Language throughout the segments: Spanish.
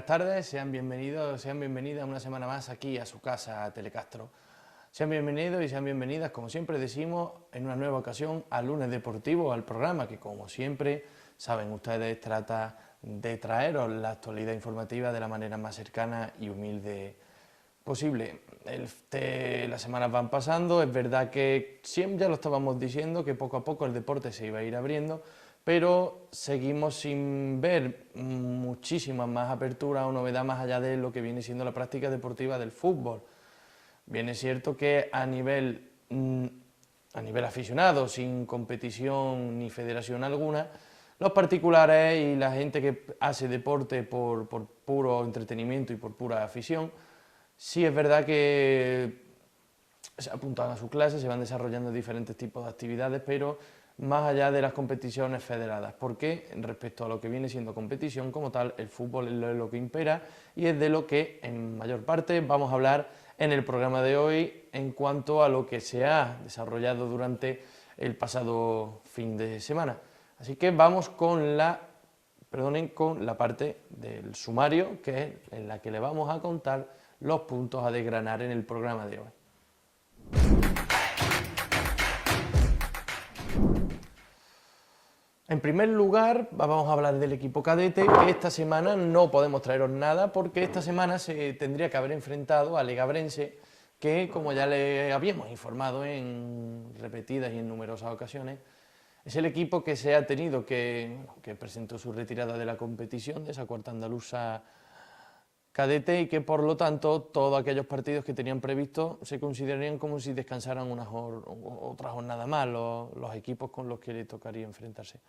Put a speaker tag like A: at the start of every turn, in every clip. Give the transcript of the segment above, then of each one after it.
A: tardes, sean bienvenidos, sean bienvenidas una semana más aquí a su casa, a Telecastro. Sean bienvenidos y sean bienvenidas, como siempre decimos, en una nueva ocasión al Lunes Deportivo, al programa que, como siempre, saben ustedes, trata de traeros la actualidad informativa de la manera más cercana y humilde posible. Las semanas van pasando, es verdad que siempre ya lo estábamos diciendo, que poco a poco el deporte se iba a ir abriendo, pero seguimos sin ver muchísimas más aperturas o novedad más allá de lo que viene siendo la práctica deportiva del fútbol. Bien es cierto que a nivel aficionado, sin competición ni federación alguna, los particulares y la gente que hace deporte por puro entretenimiento y por pura afición, sí es verdad que se apuntan a su clase, se van desarrollando diferentes tipos de actividades, pero más allá de las competiciones federadas, porque respecto a lo que viene siendo competición como tal, el fútbol es lo que impera y es de lo que en mayor parte vamos a hablar en el programa de hoy en cuanto a lo que se ha desarrollado durante el pasado fin de semana. Así que vamos con la parte del sumario, que es en la que le vamos a contar los puntos a desgranar en el programa de hoy. En primer lugar, vamos a hablar del equipo cadete, que esta semana no podemos traeros nada porque esta semana se tendría que haber enfrentado a Legabrense, que, como ya le habíamos informado en repetidas y en numerosas ocasiones, es el equipo que se ha tenido que presentó su retirada de la competición, de esa cuarta andaluza cadete, y que por lo tanto todos aquellos partidos que tenían previsto se considerarían como si descansaran otra jornada más los equipos con los que le tocaría enfrentarse.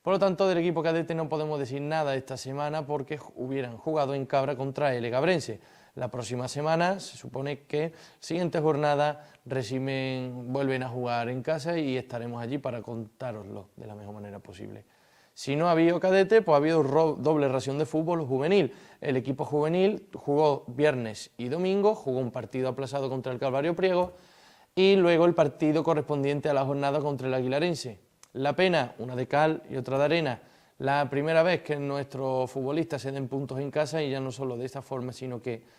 A: Por lo tanto, del equipo cadete no podemos decir nada esta semana porque hubieran jugado en Cabra contra el Legabrense. La próxima semana se supone que siguiente jornada vuelven a jugar en casa y estaremos allí para contároslo de la mejor manera posible. Si no ha habido cadete, pues ha habido doble ración de fútbol juvenil. El equipo juvenil jugó viernes y domingo, jugó un partido aplazado contra el Calvario Priego y luego el partido correspondiente a la jornada contra el Aguilarense. La pena, una de cal y otra de arena. La primera vez que nuestros futbolistas se den puntos en casa y ya no solo de esta forma, sino que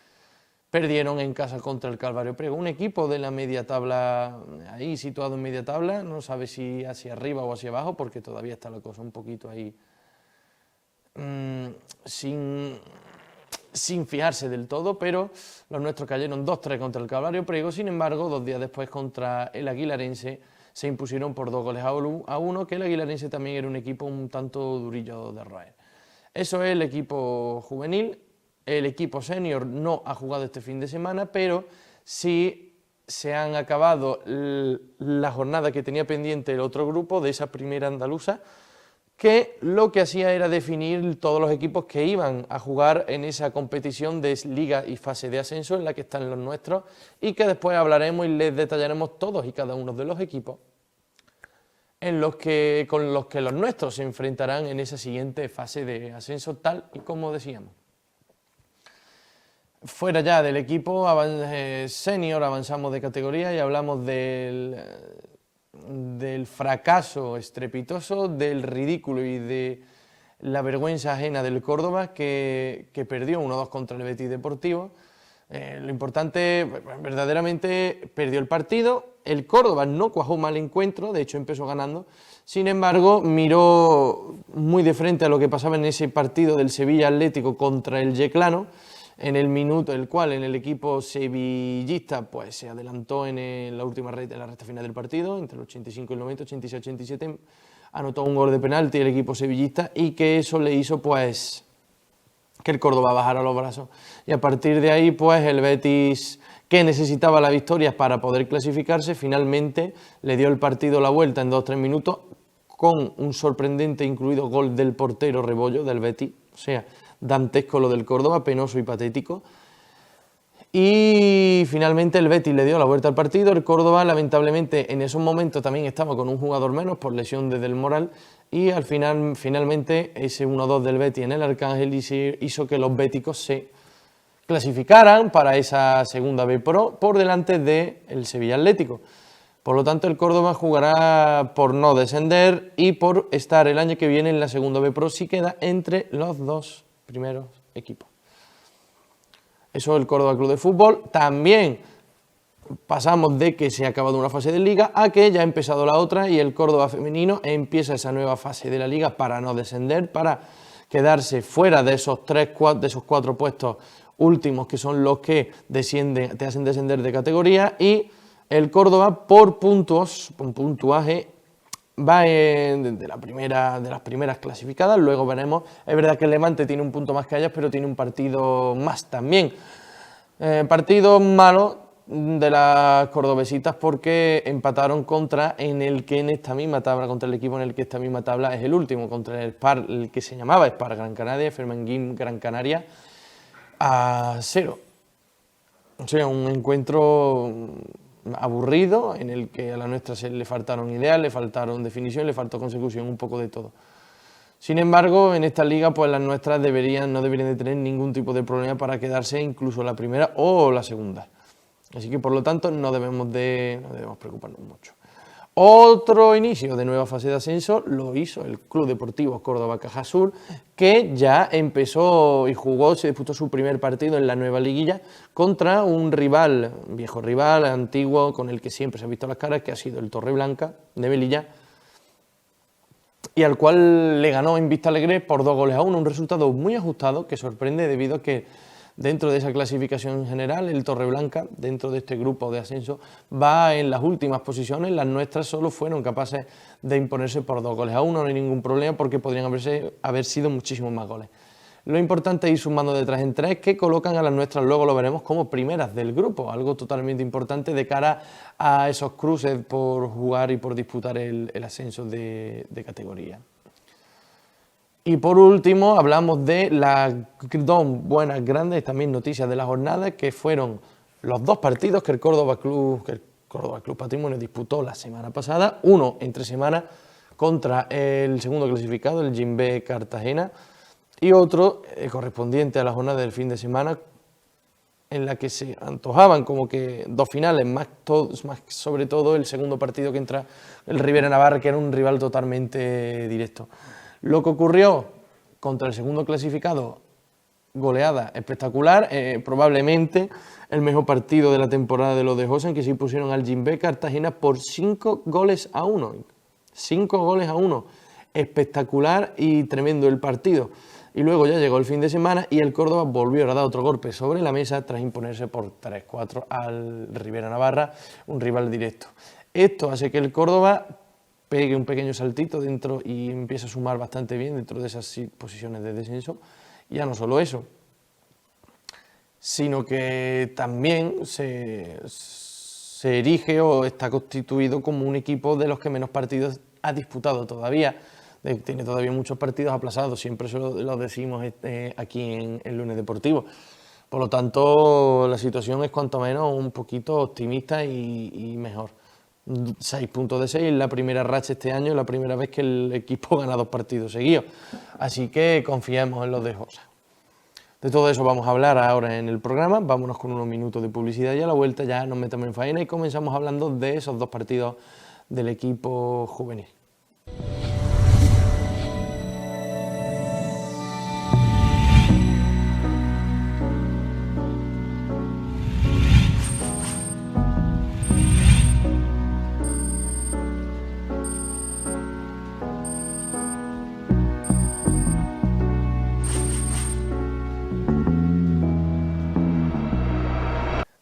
A: perdieron en casa contra el Calvario Priego. Un equipo de la media tabla, ahí situado en media tabla, no sabe si hacia arriba o hacia abajo, porque todavía está la cosa un poquito ahí sin fijarse del todo, pero los nuestros cayeron 2-3 contra el Calvario Priego. Sin embargo, 2 días después contra el Aguilarense se impusieron por 2-1, que el Aguilarense también era un equipo un tanto durillo de roer. Eso es el equipo juvenil. El equipo senior no ha jugado este fin de semana, pero sí se han acabado la jornada que tenía pendiente el otro grupo de esa primera andaluza, que lo que hacía era definir todos los equipos que iban a jugar en esa competición de liga y fase de ascenso en la que están los nuestros y que después hablaremos y les detallaremos todos y cada uno de los equipos con los que los nuestros se enfrentarán en esa siguiente fase de ascenso, tal y como decíamos. Fuera ya del equipo senior, avanzamos de categoría y hablamos del fracaso estrepitoso, del ridículo y de la vergüenza ajena del Córdoba, que perdió 1-2 contra el Betis Deportivo. Lo importante, verdaderamente perdió el partido. El Córdoba no cuajó mal encuentro, de hecho empezó ganando. Sin embargo, miró muy de frente a lo que pasaba en ese partido del Sevilla Atlético contra el Yeclano, en el minuto el cual en el equipo sevillista pues se adelantó en la recta final del partido, entre el 85 y el 90, 86-87, anotó un gol de penalti el equipo sevillista y que eso le hizo pues que el Córdoba bajara los brazos. Y a partir de ahí pues el Betis, que necesitaba la victoria para poder clasificarse, finalmente le dio el partido la vuelta en 2-3 minutos con un sorprendente incluido gol del portero Rebollo del Betis, o sea, dantesco lo del Córdoba, penoso y patético. Y finalmente el Betis le dio la vuelta al partido. El Córdoba, lamentablemente, en esos momentos también estaba con un jugador menos por lesión de Del Moral y al final, finalmente, ese 1-2 del Betis en el Arcángel hizo que los béticos se clasificaran para esa segunda B Pro por delante del Sevilla Atlético. Por lo tanto, el Córdoba jugará por no descender y por estar el año que viene en la segunda B Pro si queda entre los dos primeros equipos. Eso es el Córdoba Club de Fútbol. También pasamos de que se ha acabado una fase de liga a que ya ha empezado la otra y el Córdoba femenino empieza esa nueva fase de la liga para no descender, para quedarse fuera de esos cuatro puestos últimos que son los que te hacen descender de categoría, y el Córdoba por puntos, por puntuaje, va de las primeras clasificadas. Luego veremos, es verdad que el Levante tiene un punto más que ellas, pero tiene un partido más también. Partido malo de las cordobesitas porque empataron contra el equipo en el que esta misma tabla es el último, contra el que se llamaba Spar Gran Canaria, Fermanguín Gran Canaria, a 0. O sea, un encuentro aburrido en el que a la nuestra le faltaron ideas, le faltaron definición, le faltó consecución, un poco de todo. Sin embargo, en esta liga, pues las nuestras no deberían de tener ningún tipo de problema para quedarse incluso la primera o la segunda. Así que, por lo tanto, no debemos preocuparnos mucho. Otro inicio de nueva fase de ascenso lo hizo el Club Deportivo Córdoba Caja Sur, que ya empezó y se disputó su primer partido en la nueva liguilla contra un viejo rival, antiguo, con el que siempre se han visto las caras, que ha sido el Torreblanca de Melilla, y al cual le ganó en Vista Alegre por 2-1, un resultado muy ajustado que sorprende debido a que dentro de esa clasificación general el Torreblanca, dentro de este grupo de ascenso, va en las últimas posiciones. Las nuestras solo fueron capaces de imponerse por 2-1, no hay ningún problema porque podrían haber sido muchísimos más goles. Lo importante es ir sumando de 3 en 3, que colocan a las nuestras, luego lo veremos, como primeras del grupo, algo totalmente importante de cara a esos cruces por jugar y por disputar el ascenso de categoría. Y por último hablamos de las dos buenas, grandes también noticias de la jornada, que fueron los dos partidos que el Córdoba Club Patrimonio disputó la semana pasada, uno entre semana contra el segundo clasificado, el Jimbe Cartagena, y otro correspondiente a la jornada del fin de semana, en la que se antojaban como que dos finales, más sobre todo el segundo partido que entra el Rivera Navarra, que era un rival totalmente directo. Lo que ocurrió contra el segundo clasificado, goleada espectacular, probablemente el mejor partido de la temporada de los de José, en que se impusieron al Jimbe Cartagena por 5-1. 5-1, espectacular y tremendo el partido. Y luego ya llegó el fin de semana y el Córdoba volvió a dar otro golpe sobre la mesa tras imponerse por 3-4 al Rivera Navarra, un rival directo. Esto hace que el Córdoba pegue un pequeño saltito dentro y empiece a sumar bastante bien dentro de esas posiciones de descenso. Y ya no solo eso, sino que también se erige o está constituido como un equipo de los que menos partidos ha disputado todavía. Tiene todavía muchos partidos aplazados, siempre eso lo decimos aquí en el Lunes Deportivo. Por lo tanto, la situación es cuanto menos un poquito optimista y mejor. 6 puntos de 6, la primera racha este año, la primera vez que el equipo gana 2 partidos seguidos. Así que confiemos en los de Josa. De todo eso vamos a hablar ahora en el programa. Vámonos con unos minutos de publicidad y a la vuelta ya nos metemos en faena y comenzamos hablando de esos 2 partidos del equipo juvenil.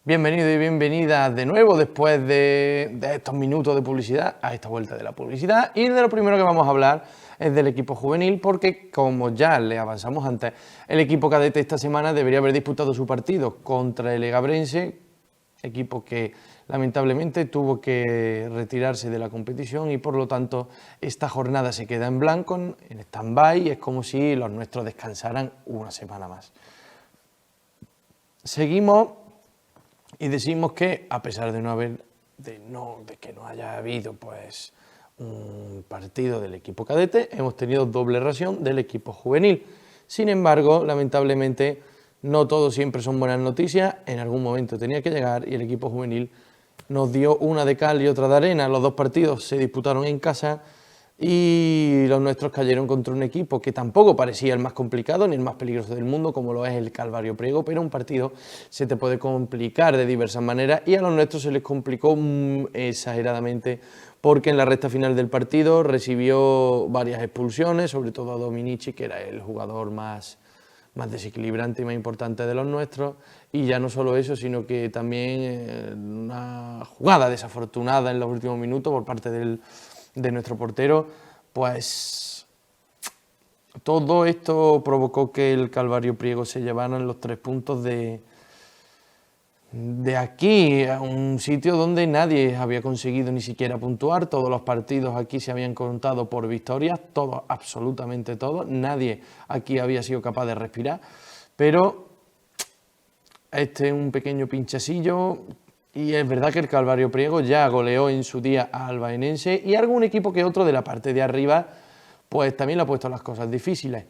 A: Bienvenido y bienvenida de nuevo después de estos minutos de publicidad, a esta vuelta de la publicidad. Y de lo primero que vamos a hablar es del equipo juvenil, porque como ya le avanzamos antes, el equipo cadete esta semana debería haber disputado su partido contra el Egabrense, equipo que lamentablemente tuvo que retirarse de la competición y por lo tanto esta jornada se queda en blanco, en stand-by, y es como si los nuestros descansaran una semana más. Seguimos y decimos que, a pesar de que no haya habido pues un partido del equipo cadete, hemos tenido doble ración del equipo juvenil. Sin embargo, lamentablemente, no todo siempre son buenas noticias. En algún momento tenía que llegar y el equipo juvenil nos dio una de cal y otra de arena. Los 2 partidos se disputaron en casa. y los nuestros cayeron contra un equipo que tampoco parecía el más complicado ni el más peligroso del mundo, como lo es el Calvario Priego, pero un partido se te puede complicar de diversas maneras y a los nuestros se les complicó exageradamente, porque en la recta final del partido recibió varias expulsiones, sobre todo a Dominici, que era el jugador más desequilibrante y más importante de los nuestros, y ya no solo eso, sino que también una jugada desafortunada en los últimos minutos por parte de nuestro portero, pues todo esto provocó que el Calvario Priego se llevaran los 3 puntos de aquí, a un sitio donde nadie había conseguido ni siquiera puntuar. Todos los partidos aquí se habían contado por victorias, todos, absolutamente todos, nadie aquí había sido capaz de respirar, pero este es un pequeño pinchacillo. Y es verdad que el Calvario Priego ya goleó en su día a Albaenense y algún equipo que otro de la parte de arriba pues también le ha puesto las cosas difíciles.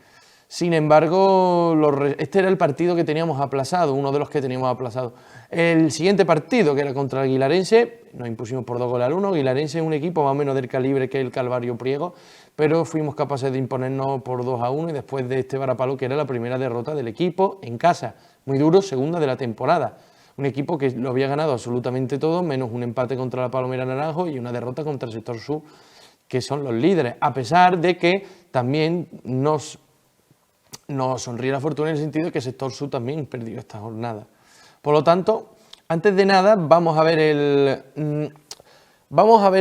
A: Sin embargo, este era el partido que teníamos aplazado, uno de los que teníamos aplazado. El siguiente partido, que era contra el Aguilarense, nos impusimos por 2-1. Aguilarense es un equipo más o menos del calibre que el Calvario Priego, pero fuimos capaces de imponernos por 2-1 y después de este varapalo, que era la primera derrota del equipo en casa. Muy duro, segunda de la temporada. Un equipo que lo había ganado absolutamente todo, menos un empate contra la Palomera Naranjo y una derrota contra el sector sur, que son los líderes, a pesar de que también nos sonríe la fortuna en el sentido de que el sector sur también perdió esta jornada. Por lo tanto, antes de nada, vamos a ver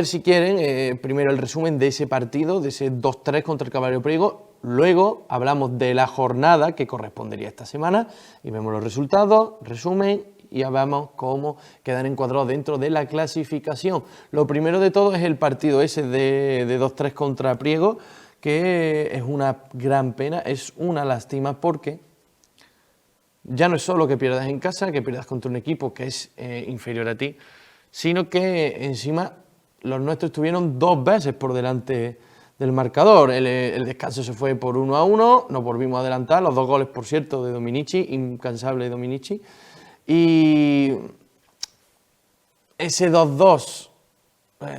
A: si quieren, primero el resumen de ese partido, de ese 2-3 contra el Calvario Priego. Luego hablamos de la jornada que correspondería a esta semana y vemos los resultados, resumen, y ya vemos cómo quedan encuadrados dentro de la clasificación. Lo primero de todo es el partido ese de 2-3 contra Priego, que es una gran pena, es una lástima, porque ya no es solo que pierdas en casa, que pierdas contra un equipo que es inferior a ti, sino que encima los nuestros estuvieron 2 veces por delante del marcador. El descanso se fue por 1-1, nos volvimos a adelantar, los 2 goles, por cierto, de Dominici, incansable Dominici. Y ese 2-2,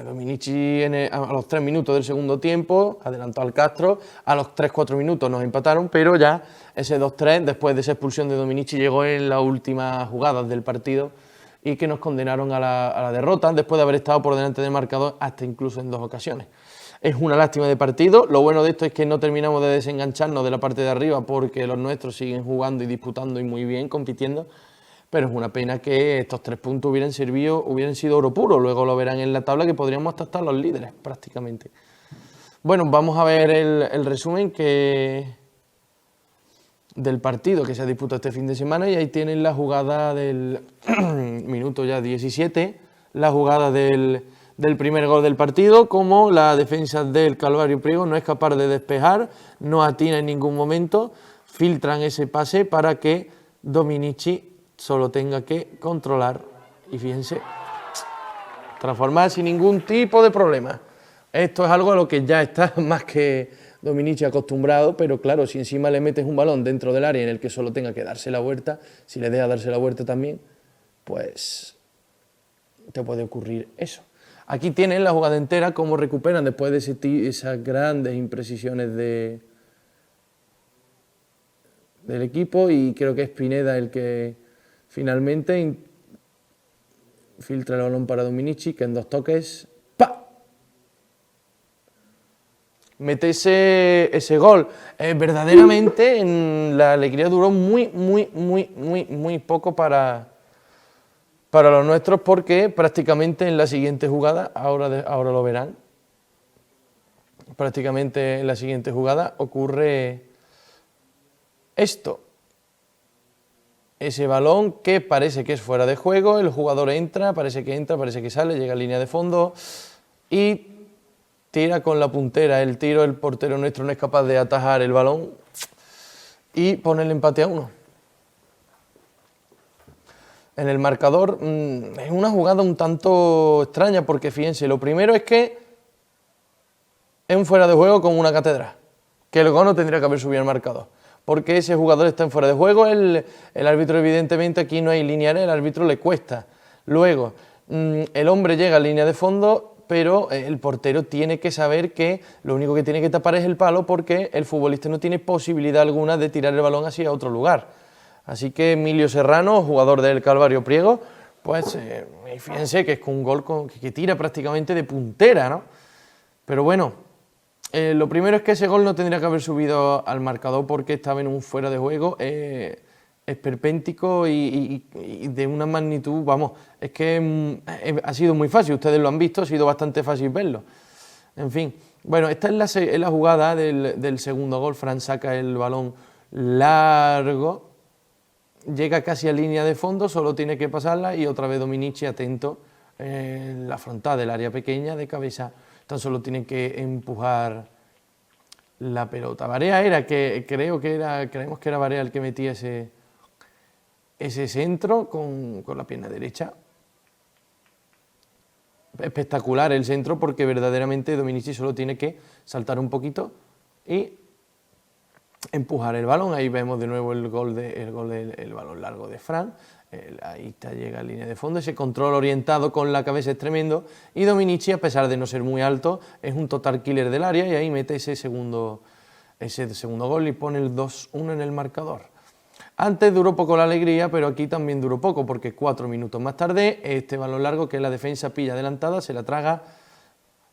A: Dominici a los 3 minutos del segundo tiempo adelantó al Castro, a los 3-4 minutos nos empataron, pero ya ese 2-3, después de esa expulsión de Dominici, llegó en las últimas jugadas del partido y que nos condenaron a la derrota, después de haber estado por delante del marcador hasta incluso en 2 ocasiones. Es una lástima de partido. Lo bueno de esto es que no terminamos de desengancharnos de la parte de arriba, porque los nuestros siguen jugando y disputando y muy bien, compitiendo. Pero es una pena que estos 3 puntos hubieran sido oro puro. Luego lo verán en la tabla, que podríamos hasta estar los líderes prácticamente. Bueno, vamos a ver el resumen del partido que se ha disputado este fin de semana, y ahí tienen la jugada del minuto ya 17, la jugada del primer gol del partido, como la defensa del Calvario Priego no es capaz de despejar, no atina en ningún momento, filtran ese pase para que Dominici solo tenga que controlar y, fíjense, transformar sin ningún tipo de problema. Esto es algo a lo que ya está más que Dominici acostumbrado, pero claro, si encima le metes un balón dentro del área en el que solo tenga que darse la vuelta, si le deja darse la vuelta también, pues te puede ocurrir eso. Aquí tienen la jugada entera, cómo recuperan después de esas grandes imprecisiones del equipo, y creo que es Pineda el que finalmente filtra el balón para Dominici, que en 2 toques ¡pa! Mete ese gol. Verdaderamente la alegría duró muy poco para los nuestros, porque prácticamente en la siguiente jugada, ahora lo verán, prácticamente en la siguiente jugada ocurre esto. Ese balón que parece que es fuera de juego, el jugador entra, parece que sale, llega a línea de fondo y tira con la puntera el tiro. El portero nuestro no es capaz de atajar el balón y pone el empate a 1. En el marcador es una jugada un tanto extraña, porque fíjense, lo primero es que es un fuera de juego con una catedral, que el gol no tendría que haber subido al marcador, porque ese jugador está en fuera de juego. El árbitro, evidentemente, aquí no hay lineal, el árbitro le cuesta. Luego, el hombre llega a línea de fondo, pero el portero tiene que saber que lo único que tiene que tapar es el palo, porque el futbolista no tiene posibilidad alguna de tirar el balón hacia otro lugar. Así que Emilio Serrano, jugador del Calvario Priego, pues fíjense que es un gol que tira prácticamente de puntera, ¿no? Pero bueno, lo primero es que ese gol no tendría que haber subido al marcador, porque estaba en un fuera de juego esperpéntico y de una magnitud, vamos, es que ha sido muy fácil, ustedes lo han visto, ha sido bastante fácil verlo. En fin, bueno, esta es la jugada del segundo gol. Fran saca el balón largo, llega casi a línea de fondo, solo tiene que pasarla y otra vez Dominici atento en la frontal del área pequeña, de cabeza, tan solo tiene que empujar la pelota. Barea creemos que era Barea el que metía ese centro con la pierna derecha. Espectacular el centro, porque verdaderamente Dominici solo tiene que saltar un poquito y empujar el balón. Ahí vemos de nuevo el balón largo de Fran. Ahí está, llega a línea de fondo. Ese control orientado con la cabeza es tremendo, y Dominici, a pesar de no ser muy alto, es un total killer del área, y ahí mete ese segundo gol y pone el 2-1 en el marcador. Antes duró poco la alegría, pero aquí también duró poco, porque 4 minutos más tarde este balón largo que la defensa pilla adelantada, se la traga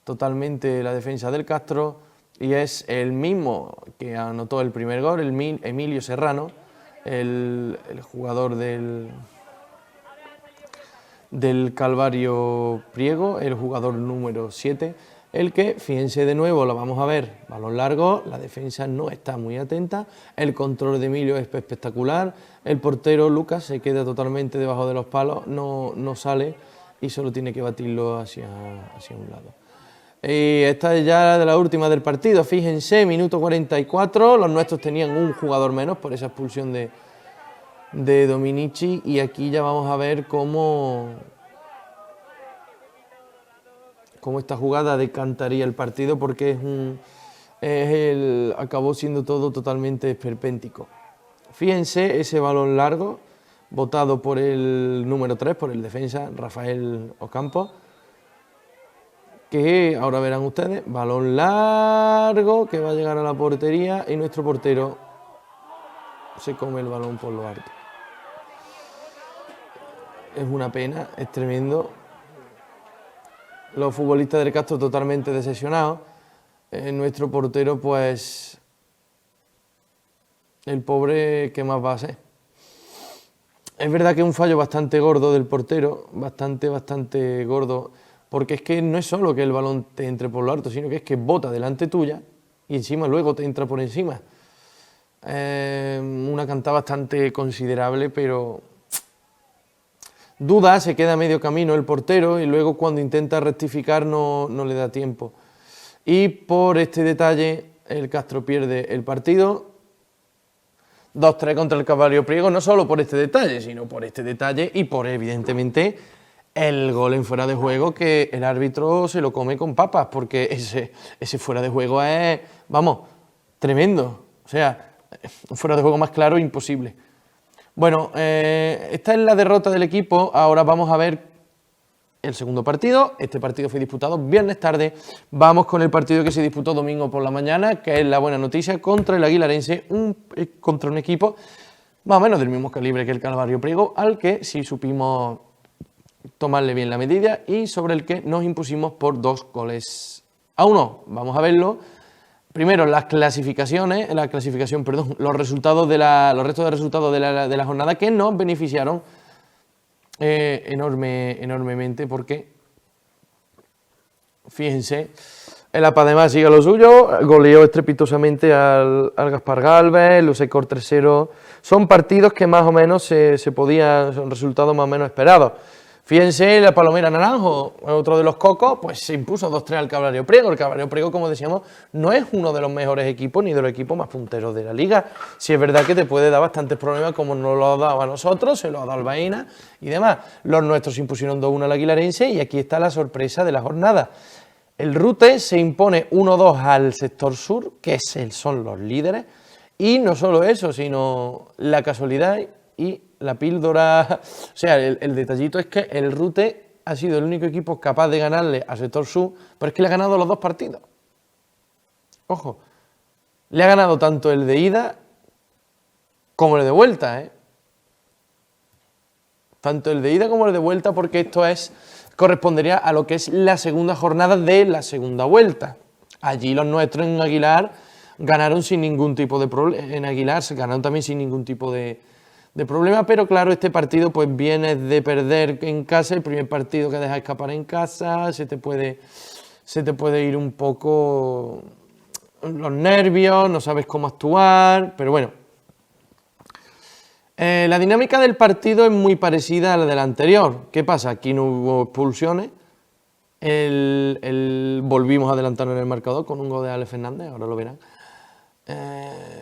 A: totalmente la defensa del Castro, y es el mismo que anotó el primer gol, Emilio Serrano, el jugador del Calvario Priego, el jugador número 7, el que, fíjense de nuevo, lo vamos a ver, balón largo, la defensa no está muy atenta, el control de Emilio es espectacular, el portero Lucas se queda totalmente debajo de los palos, no sale y solo tiene que batirlo hacia un lado. Y esta es ya de la última del partido, fíjense, minuto 44, los nuestros tenían un jugador menos por esa expulsión de Dominici, y aquí ya vamos a ver cómo esta jugada decantaría el partido, porque acabó siendo todo totalmente esperpéntico. Fíjense ese balón largo, botado por el número 3, por el defensa Rafael Ocampo, que ahora verán ustedes, balón largo que va a llegar a la portería, y nuestro portero se come el balón por lo alto. Es una pena, es tremendo. Los futbolistas del Castro totalmente decepcionados. Nuestro portero, pues, el pobre, ¿qué más va a ser? Es verdad que es un fallo bastante gordo del portero, bastante gordo, porque es que no es solo que el balón te entre por lo alto, sino que es que bota delante tuya y encima luego te entra por encima. Una cantada bastante considerable, pero duda, se queda a medio camino el portero, y luego cuando intenta rectificar no le da tiempo. Y por este detalle el Castro pierde el partido. 2-3 contra el Calvario Priego, no solo por este detalle, sino por este detalle y por, evidentemente, el gol en fuera de juego, que el árbitro se lo come con papas, porque ese fuera de juego es, vamos, tremendo. O sea, un fuera de juego más claro imposible. Bueno, esta es la derrota del equipo. Ahora vamos a ver el segundo partido. Este partido fue disputado viernes tarde. Vamos con el partido que se disputó domingo por la mañana, que es la buena noticia, contra el Aguilarense, contra un equipo más o menos del mismo calibre que el Calvario Priego, al que sí supimos tomarle bien la medida y sobre el que nos impusimos por 2-1. Vamos a verlo. Primero, los restos de resultados de la jornada, que nos beneficiaron enormemente, porque, fíjense, el APA además sigue lo suyo, goleó estrepitosamente al Gaspar Galvez, lo secó 3-0. Son partidos que más o menos son resultados más o menos esperados. Fíjense, la Palomera Naranjo, otro de los cocos, pues se impuso 2-3 al Calvario Priego. El Calvario Priego, como decíamos, no es uno de los mejores equipos ni de los equipos más punteros de la liga. Sí es verdad que te puede dar bastantes problemas, como nos lo ha dado a nosotros, se lo ha dado al Baena y demás. Los nuestros se impusieron 2-1 al Aguilarense, y aquí está la sorpresa de la jornada. El Rute se impone 1-2 al sector sur, que son los líderes, y no solo eso, sino la casualidad y la píldora. O sea, el detallito es que el Rute ha sido el único equipo capaz de ganarle al sector sur, pero es que le ha ganado los dos partidos. Ojo, le ha ganado tanto el de ida como el de vuelta, ¿eh? Tanto el de ida como el de vuelta, porque esto correspondería a lo que es la segunda jornada de la segunda vuelta. Allí los nuestros en Aguilar ganaron sin ningún tipo de problema, en Aguilar se ganaron también sin ningún tipo de problema, pero claro, este partido pues viene de perder en casa, el primer partido que dejas escapar en casa, se te puede ir un poco los nervios, no sabes cómo actuar, pero bueno. La dinámica del partido es muy parecida a la del anterior. ¿Qué pasa? Aquí no hubo expulsiones. Volvimos a adelantarnos en el marcador con un gol de Ale Fernández, ahora lo verán.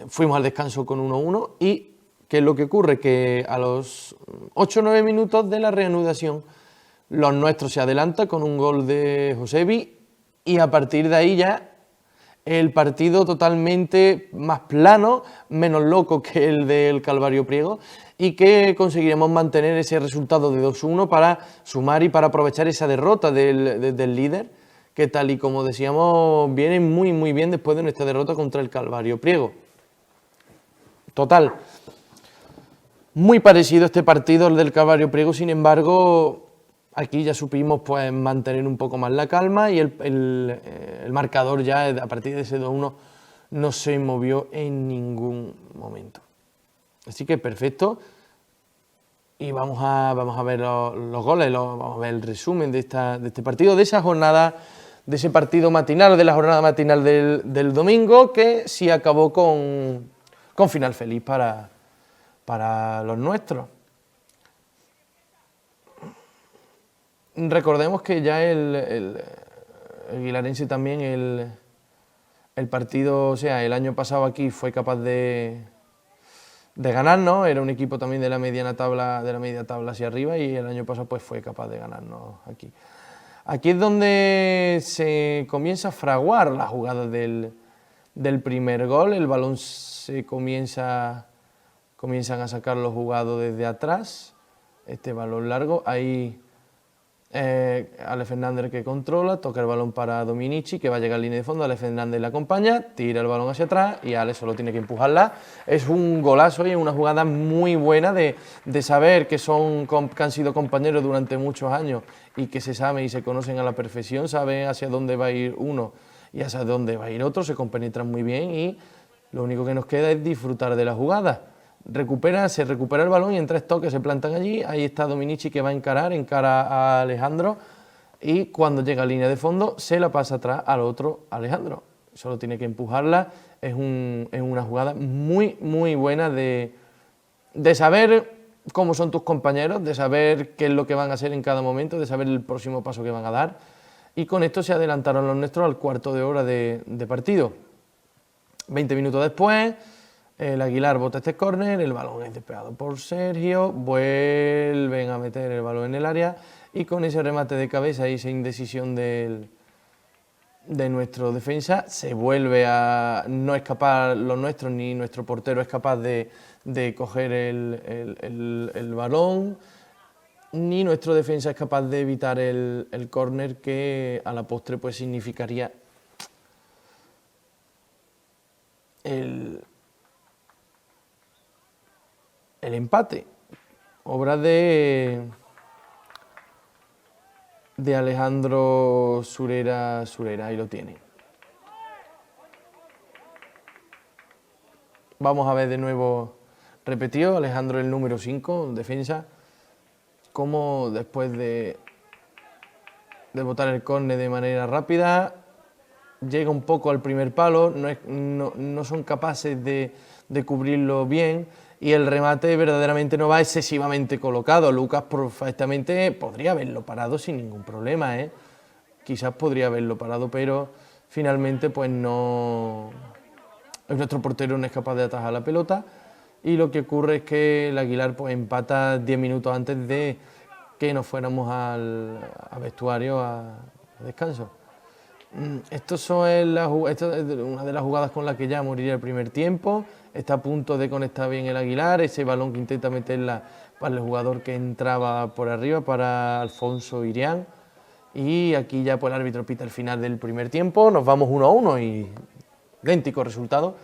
A: Fuimos al descanso con 1-1 y ¿qué es lo que ocurre? Que a los 8 o 9 minutos de la reanudación los nuestros se adelantan con un gol de Josebi y a partir de ahí ya el partido totalmente más plano, menos loco que el del Calvario Priego y que conseguiremos mantener ese resultado de 2-1 para sumar y para aprovechar esa derrota del líder, que tal y como decíamos viene muy muy bien después de nuestra derrota contra el Calvario Priego. Total, muy parecido este partido al del Calvario Priego, sin embargo aquí ya supimos pues mantener un poco más la calma y el marcador ya a partir de ese 2-1 no se movió en ningún momento. Así que perfecto. Y vamos a ver los goles, vamos a ver el resumen de este partido, de esa jornada, de ese partido matinal, de la jornada matinal del domingo, que sí acabó con final feliz para los nuestros. Recordemos que ya el Aguilarense también el partido, o sea, el año pasado aquí fue capaz de ganarnos, era un equipo también de la media tabla hacia arriba y el año pasado pues fue capaz de ganarnos aquí. Aquí es donde se comienza a fraguar la jugada del primer gol, el balón comienzan a sacarlo jugado desde atrás, este balón largo, ahí Ale Fernández que controla, toca el balón para Dominici, que va a llegar a línea de fondo, Ale Fernández le acompaña, tira el balón hacia atrás y Ale solo tiene que empujarla. Es un golazo y una jugada muy buena de saber que han sido compañeros durante muchos años y que se saben y se conocen a la perfección, saben hacia dónde va a ir uno y hacia dónde va a ir otro, se compenetran muy bien y lo único que nos queda es disfrutar de la jugada. Se recupera el balón y en 3 toques se plantan allí, ahí está Dominici que va a encara a Alejandro y cuando llega a línea de fondo se la pasa atrás al otro Alejandro, solo tiene que empujarla, es una jugada muy muy buena de saber cómo son tus compañeros, de saber qué es lo que van a hacer en cada momento, de saber el próximo paso que van a dar y con esto se adelantaron los nuestros al cuarto de hora de partido. 20 minutos después el Aguilar bota este córner, el balón es despegado por Sergio, vuelven a meter el balón en el área y con ese remate de cabeza y esa indecisión de nuestro defensa se vuelve a no escapar los nuestros, ni nuestro portero es capaz de coger el balón, ni nuestro defensa es capaz de evitar el córner que a la postre pues significaría el empate, obra de Alejandro Surera, ahí lo tiene. Vamos a ver de nuevo repetido, Alejandro el número 5, defensa, como después de botar el córner de manera rápida, llega un poco al primer palo, no son capaces de cubrirlo bien y el remate verdaderamente no va excesivamente colocado. Lucas perfectamente podría haberlo parado sin ningún problema, quizás podría haberlo parado, pero finalmente pues no, nuestro portero no es capaz de atajar la pelota y lo que ocurre es que el Aguilar pues empata 10 minutos antes de que nos fuéramos al vestuario a descanso. Esto es una de las jugadas con las que ya moriría el primer tiempo. Está a punto de conectar bien el Aguilar, ese balón que intenta meterla para el jugador que entraba por arriba, para Alfonso Irián. Y aquí ya pues el árbitro pita el final del primer tiempo, nos vamos 1-1 y idéntico resultado,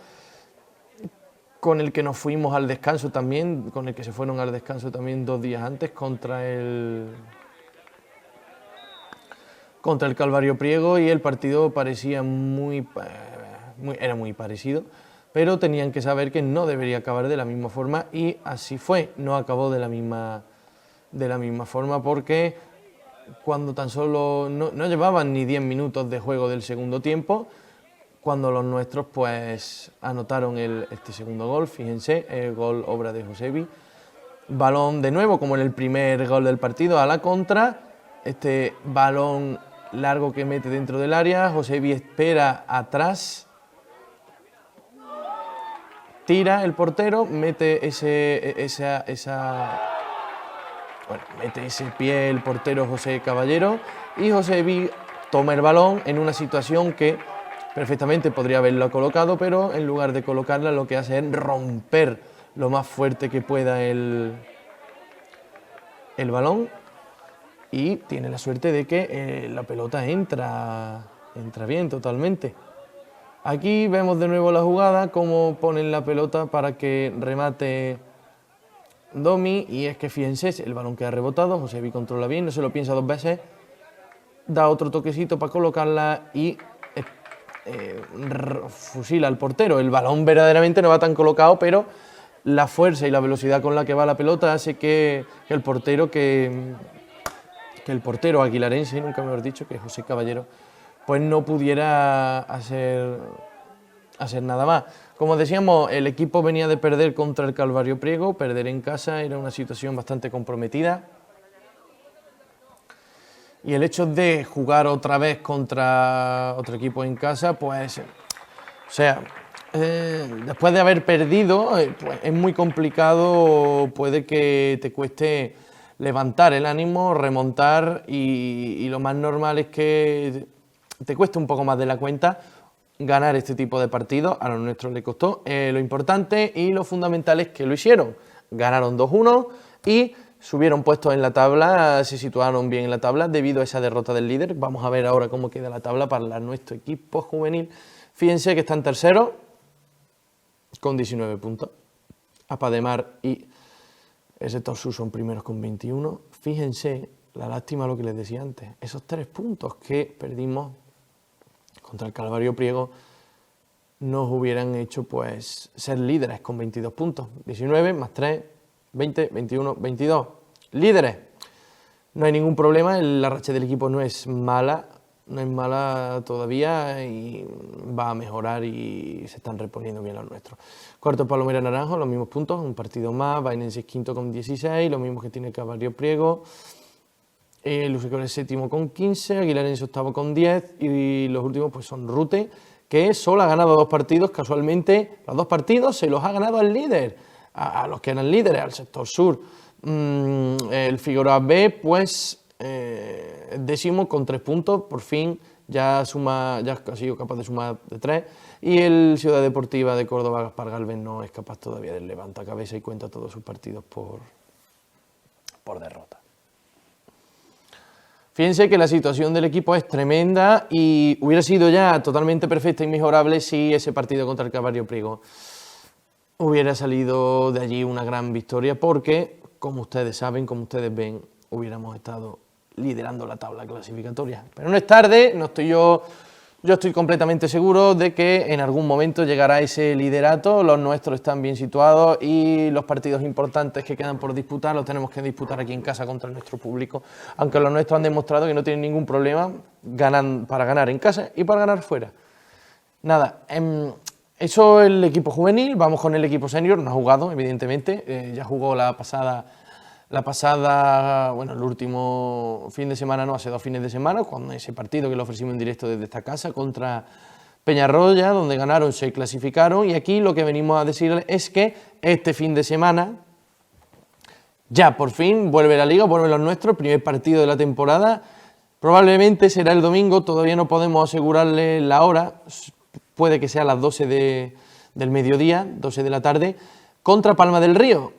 A: con el que nos fuimos al descanso también, con el que se fueron al descanso también 2 días antes contra el Calvario Priego, y el partido parecía era muy parecido, pero tenían que saber que no debería acabar de la misma forma, y así fue, no acabó de la misma forma, porque cuando tan solo no llevaban ni 10 minutos de juego del segundo tiempo, cuando los nuestros pues anotaron este segundo gol. Fíjense, el gol obra de Josebi, balón de nuevo como en el primer gol del partido a la contra, este balón largo que mete dentro del área, Josebi espera atrás, tira el portero, mete mete ese pie el portero José Caballero, y Josebi toma el balón en una situación que perfectamente podría haberlo colocado, pero en lugar de colocarla lo que hace es romper lo más fuerte que pueda el balón, y tiene la suerte de que la pelota entra bien totalmente. Aquí vemos de nuevo la jugada, cómo ponen la pelota para que remate Domi, y es que fíjense, el balón queda rebotado, Josebi controla bien, no se lo piensa 2 veces, da otro toquecito para colocarla y fusila al portero. El balón verdaderamente no va tan colocado, pero la fuerza y la velocidad con la que va la pelota hace que el portero aguilarense, nunca mejor dicho, que José Caballero, pues no pudiera hacer nada más. Como decíamos, el equipo venía de perder contra el Calvario Priego, perder en casa era una situación bastante comprometida, y el hecho de jugar otra vez contra otro equipo en casa, pues, después de haber perdido, pues es muy complicado, puede que te cueste levantar el ánimo, remontar, y lo más normal es que te cueste un poco más de la cuenta ganar este tipo de partidos. A los nuestros le costó. Lo importante y lo fundamental es que lo hicieron. Ganaron 2-1 y subieron puestos en la tabla, se situaron bien en la tabla debido a esa derrota del líder. Vamos a ver ahora cómo queda la tabla para nuestro equipo juvenil. Fíjense que están terceros con 19 puntos. Apademar y el sector sur son primeros con 21. Fíjense, la lástima lo que les decía antes, esos 3 puntos que perdimos contra el Calvario Priego nos hubieran hecho pues ser líderes con 22 puntos. 19 más 3, 20, 21, 22. Líderes. No hay ningún problema, la racha del equipo no es mala todavía, y va a mejorar y se están reponiendo bien los nuestros. Cuarto Palomera Naranjo, los mismos puntos, un partido más. Bainense es quinto con 16, lo mismo que tiene Calvario Priego. Lucecor es séptimo con 15, Aguilarense octavo con 10, y los últimos pues son Rute, que solo ha ganado 2 partidos, casualmente los 2 partidos se los ha ganado al líder, a los que eran líderes, al sector sur. El Figueroa B pues décimo con 3 puntos, por fin ya ha sido capaz de sumar de 3, y el Ciudad Deportiva de Córdoba, Gaspar Galvez, no es capaz todavía de levantar cabeza y cuenta todos sus partidos por derrota. Fíjense que la situación del equipo es tremenda y hubiera sido ya totalmente perfecta y mejorable si ese partido contra el Calvario Priego hubiera salido de allí una gran victoria, porque, como ustedes saben, como ustedes ven, hubiéramos estado liderando la tabla clasificatoria. Pero no es tarde, yo estoy completamente seguro de que en algún momento llegará ese liderato. Los nuestros están bien situados y los partidos importantes que quedan por disputar los tenemos que disputar aquí en casa contra nuestro público, aunque los nuestros han demostrado que no tienen ningún problema para ganar en casa y para ganar fuera. Nada, eso es el equipo juvenil. Vamos con el equipo senior. No ha jugado, evidentemente, ya jugó la pasada, bueno, el último fin de semana, no, hace 2 fines de semana, cuando ese partido que lo ofrecimos en directo desde esta casa contra Peñarroya, donde ganaron, se clasificaron, y aquí lo que venimos a decirles es que este fin de semana ya por fin vuelve la liga, vuelven los nuestros, primer partido de la temporada, Probablemente será el domingo, todavía no podemos asegurarle la hora, puede que sea a las 12 del mediodía, 12 de la tarde, contra Palma del Río.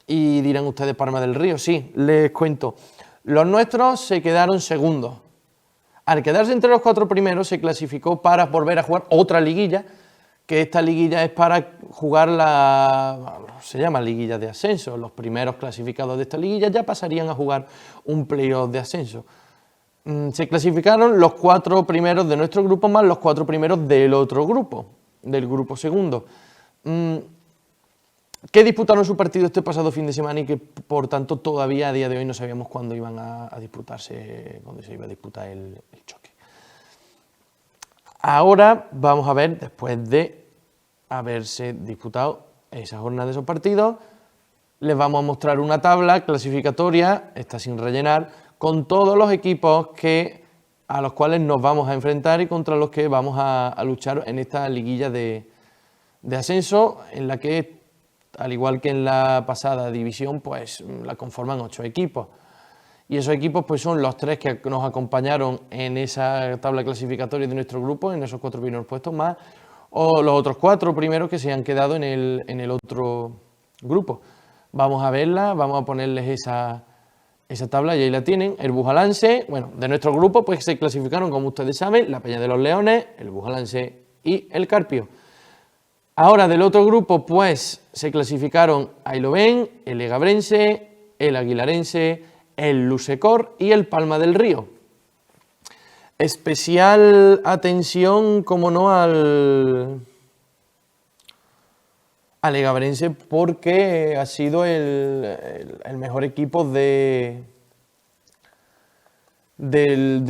A: Y dirán ustedes, Palma del Río, sí, les cuento. Los nuestros se quedaron segundos. Al quedarse entre los 4 primeros se clasificó para volver a jugar otra liguilla, que esta liguilla es para jugar se llama liguilla de ascenso. Los primeros clasificados de esta liguilla ya pasarían a jugar un playoff de ascenso. Se clasificaron los 4 primeros de nuestro grupo más los 4 primeros del otro grupo, del grupo segundo. Que disputaron su partido este pasado fin de semana y que por tanto todavía a día de hoy no sabíamos cuándo iban a disputarse, cuándo se iba a disputar el choque. Ahora vamos a ver, después de haberse disputado esa jornada de esos partidos, les vamos a mostrar una tabla clasificatoria, está sin rellenar, con todos los equipos a los cuales nos vamos a enfrentar y contra los que vamos a luchar en esta liguilla de ascenso, en la que, al igual que en la pasada división, pues la conforman 8 equipos. Y esos equipos pues son los 3 que nos acompañaron en esa tabla clasificatoria de nuestro grupo, en esos 4 primeros puestos más, o los otros 4 primeros que se han quedado en el otro grupo. Vamos a verla, vamos a ponerles esa tabla y ahí la tienen. El Bujalance, bueno, de nuestro grupo pues se clasificaron, como ustedes saben, la Peña de los Leones, el Bujalance y el Carpio. Ahora del otro grupo pues se clasificaron Ailobén, el Legabrense, el Aguilarense, el Lusecor y el Palma del Río. Especial atención, como no, al Legabrense, porque ha sido el mejor equipo de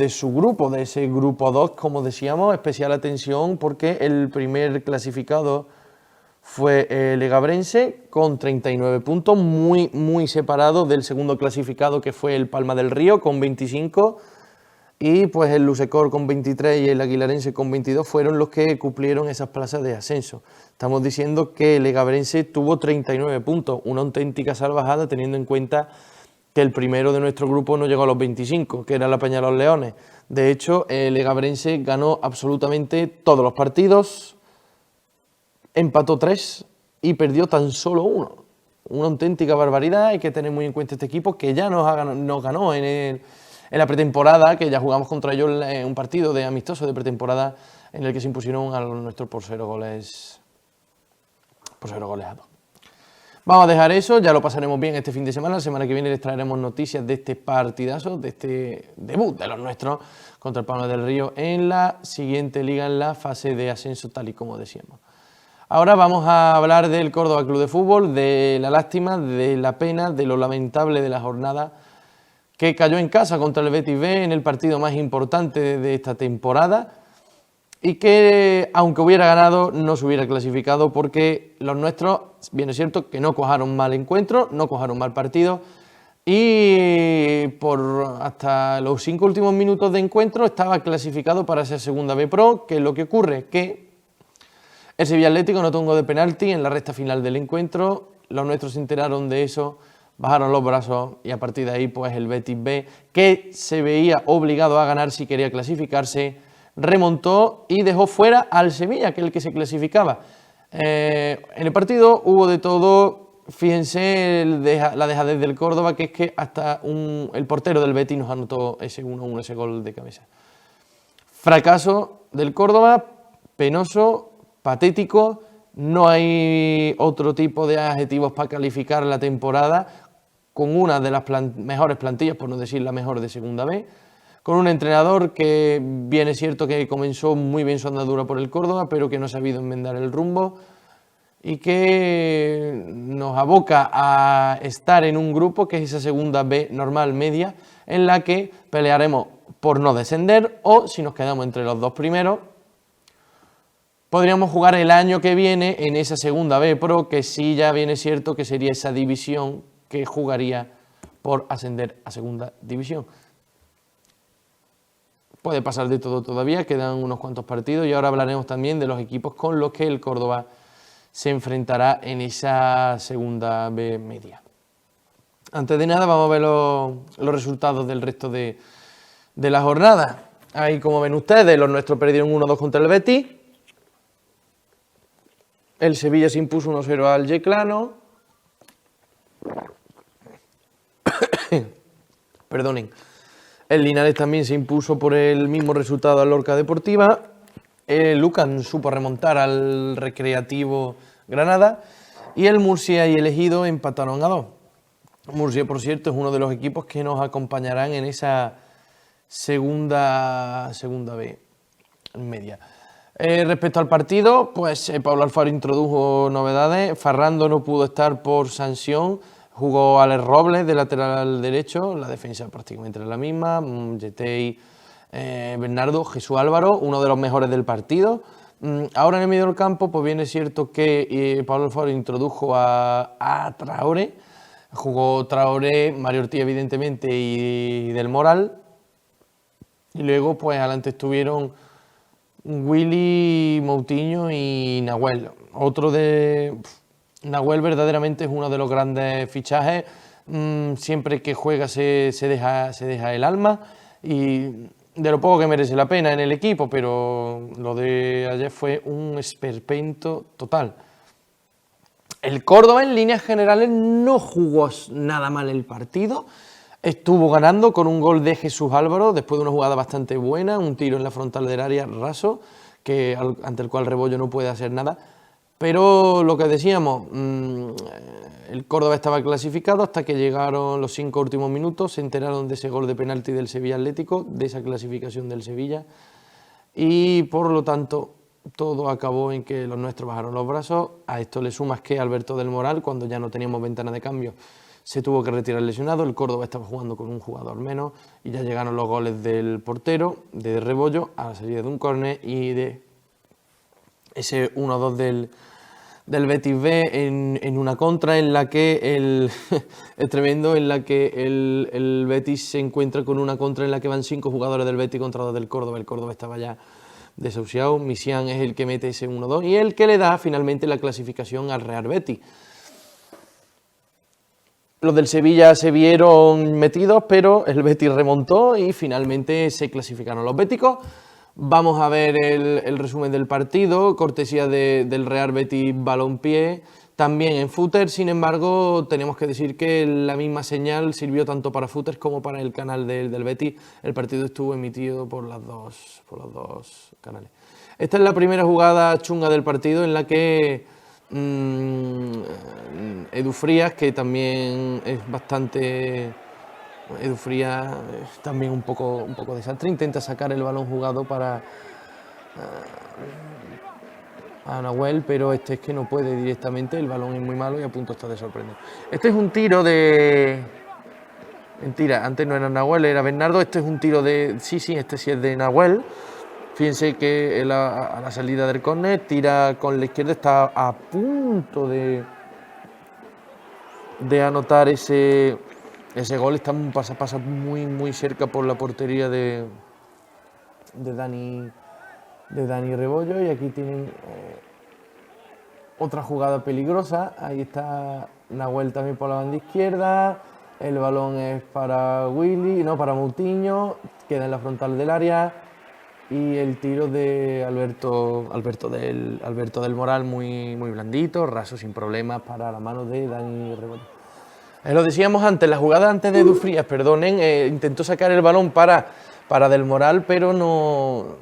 A: su grupo, de ese grupo 2, como decíamos. Especial atención porque el primer clasificado fue el Legabrense con 39 puntos, muy separado del segundo clasificado, que fue el Palma del Río con 25, y pues el Lusecor con 23 y el Aguilarense con 22 fueron los que cumplieron esas plazas de ascenso. Estamos diciendo que el Legabrense tuvo 39 puntos, una auténtica salvajada teniendo en cuenta que el primero de nuestro grupo no llegó a los 25, que era la Peña de los Leones. De hecho, el Legabrense ganó absolutamente todos los partidos, empató 3 y perdió tan solo 1. Una auténtica barbaridad. Hay que tener muy en cuenta este equipo que ya nos ganó en la pretemporada, que ya jugamos contra ellos en un partido de amistoso de pretemporada en el que se impusieron a nuestros por 0 goles a 2. Vamos a dejar eso, ya lo pasaremos bien este fin de semana. La semana que viene les traeremos noticias de este partidazo, de este debut de los nuestros contra el Palma del Río en la siguiente liga, en la fase de ascenso, tal y como decíamos. Ahora vamos a hablar del Córdoba Club de Fútbol, de la lástima, de la pena, de lo lamentable de la jornada que cayó en casa contra el Betis B en el partido más importante de esta temporada y que, aunque hubiera ganado, no se hubiera clasificado porque los nuestros, bien es cierto, que no cojaron mal encuentro, no cojaron mal partido y hasta los 5 últimos minutos de encuentro estaba clasificado para esa segunda B Pro, que es lo que ocurre, que el Sevilla Atlético no tuvo de penalti en la recta final del encuentro, los nuestros se enteraron de eso, bajaron los brazos y a partir de ahí pues el Betis B, que se veía obligado a ganar si quería clasificarse, remontó y dejó fuera al Sevilla, que es el que se clasificaba. En el partido hubo de todo, fíjense la dejadez del Córdoba, que es que hasta el portero del Betis nos anotó ese 1-1, ese gol de cabeza. Fracaso del Córdoba, penoso, patético, no hay otro tipo de adjetivos para calificar la temporada, con una de las mejores plantillas, por no decir la mejor de segunda B, con un entrenador que bien es cierto que comenzó muy bien su andadura por el Córdoba, pero que no ha sabido enmendar el rumbo y que nos aboca a estar en un grupo que es esa segunda B normal media, en la que pelearemos por no descender o, si nos quedamos entre los 2 primeros, podríamos jugar el año que viene en esa segunda B Pro, que sí ya viene cierto que sería esa división que jugaría por ascender a segunda división. Puede pasar de todo todavía, quedan unos cuantos partidos y ahora hablaremos también de los equipos con los que el Córdoba se enfrentará en esa segunda B media. Antes de nada vamos a ver los resultados del resto de de la jornada. Ahí, como ven ustedes, los nuestros perdieron 1-2 contra el Betis. El Sevilla se impuso 1-0 al Yeclano. Perdonen. El Linares también se impuso por el mismo resultado al Lorca Deportiva. El Lucan supo remontar al Recreativo Granada. Y el Murcia y el Ejido empataron a 2. Murcia, por cierto, es uno de los equipos que nos acompañarán en esa segunda B media. Respecto al partido, pues Pablo Alfaro introdujo novedades. Ferrando no pudo estar por sanción. Jugó Alex Robles de lateral derecho, la defensa prácticamente era la misma. Yetey, Bernardo, Jesús Álvaro, uno de los mejores del partido. Ahora en el medio del campo, pues bien es cierto que Pablo Alfaro introdujo a Traoré. Jugó Traoré, Mario Ortiz evidentemente y Del Moral. Y luego pues adelante estuvieron Willy, Moutinho y Nahuel. Nahuel verdaderamente es uno de los grandes fichajes. Siempre que juega se deja el alma y de lo poco que merece la pena en el equipo, pero lo de ayer fue un esperpento total. El Córdoba en líneas generales no jugó nada mal el partido. Estuvo ganando con un gol de Jesús Álvaro después de una jugada bastante buena, un tiro en la frontal del área raso, ante el cual Rebollo no puede hacer nada. Pero lo que decíamos, el Córdoba estaba clasificado hasta que llegaron los 5 últimos minutos, se enteraron de ese gol de penalti del Sevilla Atlético, de esa clasificación del Sevilla, y por lo tanto todo acabó en que los nuestros bajaron los brazos. A esto le sumas que Alberto del Moral, cuando ya no teníamos ventana de cambio, se tuvo que retirar lesionado. El Córdoba estaba jugando con un jugador menos y ya llegaron los goles del portero, de Rebollo, a la salida de un córner y de ese 1-2 del Betis B en una contra en la que es tremendo, en la que el Betis se encuentra con una contra en la que van 5 jugadores del Betis contra 2 del Córdoba. El Córdoba estaba ya desahuciado. Misián es el que mete ese 1-2 y el que le da finalmente la clasificación al Real Betis. Los del Sevilla se vieron metidos, pero el Betis remontó y finalmente se clasificaron los béticos. Vamos a ver el resumen del partido, cortesía del Real Betis Balompié, también en Footer. Sin embargo, tenemos que decir que la misma señal sirvió tanto para Footer como para el canal del Betis. El partido estuvo emitido por los dos canales. Esta es la primera jugada chunga del partido en la que Edu Frías, que también es bastante... Edu Frías también un poco desastre, intenta sacar el balón jugado para a Nahuel, pero es que no puede directamente, el balón es muy malo y a punto está de sorprender. Este es un tiro de... Mentira, antes no era Nahuel, era Bernardo. Este es un tiro de... Sí, este sí es de Nahuel. Fíjense que a la salida del córner tira con la izquierda, está a punto de anotar ese gol. Pasa muy cerca por la portería de Dani Rebollo. Y aquí tienen otra jugada peligrosa. Ahí está Nahuel también por la banda izquierda. El balón es para para Moutinho, queda en la frontal del área. Y el tiro de Alberto del Moral muy blandito, raso, sin problemas, para la mano de Dani Rebollo. Lo decíamos antes, la jugada antes de Edu Frías, intentó sacar el balón para Del Moral, pero no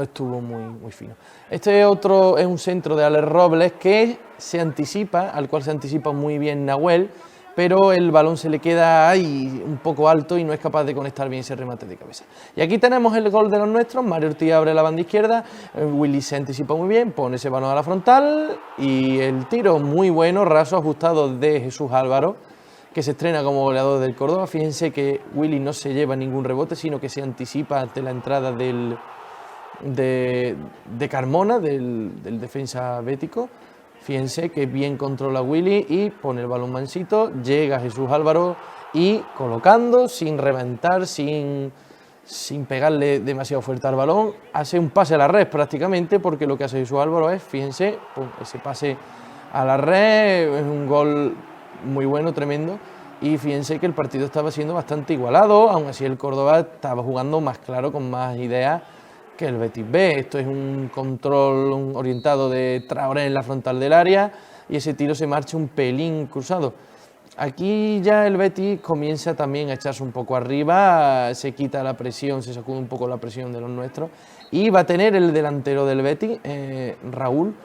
A: estuvo muy fino. Este es un centro de Alex Robles al cual se anticipa muy bien Nahuel, pero el balón se le queda ahí un poco alto y no es capaz de conectar bien ese remate de cabeza. Y aquí tenemos el gol de los nuestros. Mario Ortiz abre la banda izquierda, Willy se anticipa muy bien, pone ese balón a la frontal y el tiro muy bueno, raso, ajustado de Jesús Álvaro, que se estrena como goleador del Córdoba. Fíjense que Willy no se lleva ningún rebote, sino que se anticipa ante la entrada de Carmona, del defensa bético. Fíjense que bien controla Willy y pone el balón mansito, llega Jesús Álvaro y colocando, sin reventar, sin pegarle demasiado fuerte al balón, hace un pase a la red prácticamente, porque lo que hace Jesús Álvaro es, fíjense, ese pase a la red, es un gol muy bueno, tremendo, y fíjense que el partido estaba siendo bastante igualado, aún así el Córdoba estaba jugando más claro, con más ideas que el Betis B. Esto es un control orientado de Traoré en la frontal del área y ese tiro se marcha un pelín cruzado. Aquí ya el Betis comienza también a echarse un poco arriba, se quita la presión, se sacude un poco la presión de los nuestros y va a tener el delantero del Betis, Raúl,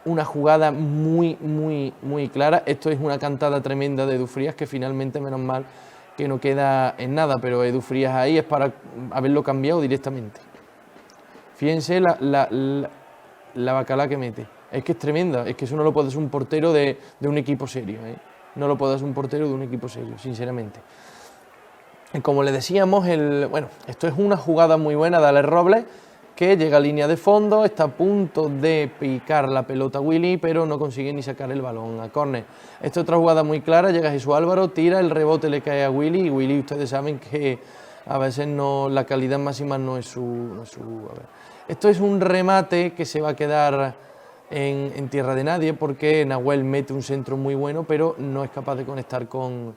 A: una jugada muy clara. Esto es una cantada tremenda de Edu Frías, que finalmente, menos mal, que no queda en nada, pero Edu Frías ahí es para haberlo cambiado directamente. Fíjense la bacala que mete, es que es tremenda, es que eso no lo puede hacer un portero de un equipo serio, ¿eh? No lo puede hacer un portero de un equipo serio, sinceramente. Y como le decíamos, bueno, esto es una jugada muy buena de Alex Robles, que llega a línea de fondo, está a punto de picar la pelota a Willy, pero no consigue ni sacar el balón a córner. Esta es otra jugada muy clara, llega Jesús Álvaro, tira, el rebote le cae a Willy, y Willy, ustedes saben que a veces no, la calidad máxima no es su a ver. Esto es un remate que se va a quedar en tierra de nadie, porque Nahuel mete un centro muy bueno, pero no es capaz de conectar con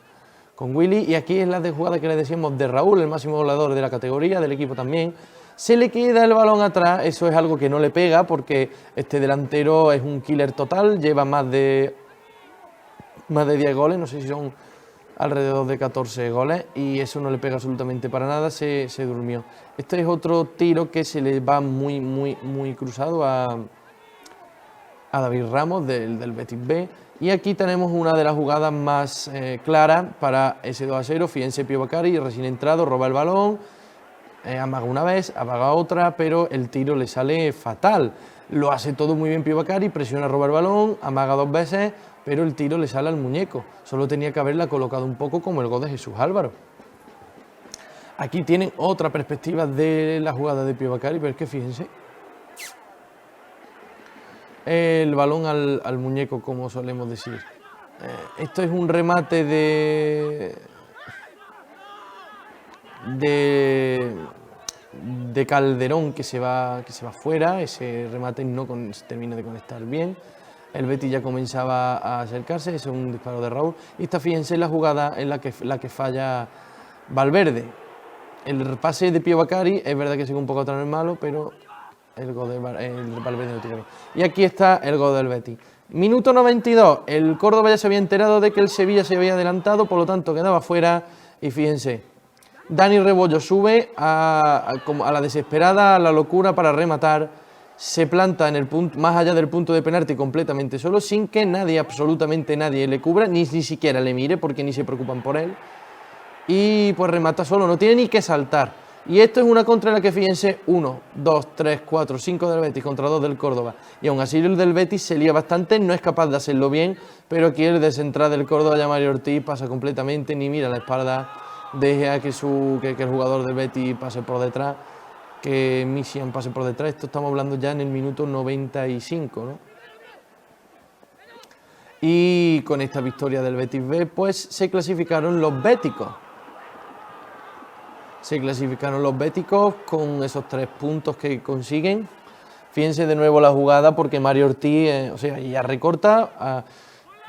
A: Willy. Y aquí es la de jugada que le decíamos de Raúl, el máximo goleador de la categoría, del equipo también. Se le queda el balón atrás, eso es algo que no le pega, porque este delantero es un killer total, lleva más de 10 goles, no sé si son alrededor de 14 goles, y eso no le pega absolutamente para nada, se durmió. Este es otro tiro que se le va muy cruzado a David Ramos del Betis B, y aquí tenemos una de las jugadas más claras para ese 2-0. Fíjense, Pío Bacari, recién entrado, roba el balón, amaga una vez, amaga otra, pero el tiro le sale fatal. Lo hace todo muy bien Pío Bacari, presiona, roba el balón, amaga 2 veces, pero el tiro le sale al muñeco. Solo tenía que haberla colocado un poco como el gol de Jesús Álvaro. Aquí tienen otra perspectiva de la jugada de Pío Bacari, pero es que fíjense, el balón al muñeco, como solemos decir. Esto es un remate de Calderón que se va fuera. Ese remate no se termina de conectar bien. El Betis ya comenzaba a acercarse, ese es un disparo de Raúl. Y esta, fíjense, la jugada en la que falla Valverde. El pase de Pío Bacari, es verdad que sigue un poco atrás, no es malo, pero el gol de Valverde no tira bien. Y aquí está el gol del Betis. Minuto 92, el Córdoba ya se había enterado de que el Sevilla se había adelantado, por lo tanto quedaba fuera. Y fíjense, Dani Rebollo sube a la desesperada, a la locura para rematar, se planta en el punto, más allá del punto de penalti, completamente solo, sin que nadie, absolutamente nadie, le cubra, ni siquiera le mire, porque ni se preocupan por él. Y pues remata solo, no tiene ni que saltar. Y esto es una contra en la que, fíjense, 1, 2, 3, 4, 5 del Betis contra 2 del Córdoba. Y aún así el del Betis se lía bastante, no es capaz de hacerlo bien, pero aquí el descentrado del Córdoba, ya Mario Ortiz, pasa completamente, ni mira la espalda, deja que el jugador del Betis pase por detrás, que Misian pase por detrás. Esto estamos hablando ya en el minuto 95, ¿no? Y con esta victoria del Betis B, pues se clasificaron los béticos. Se clasificaron los béticos con esos 3 puntos que consiguen. Fíjense de nuevo la jugada, porque Mario Ortiz, ya recorta.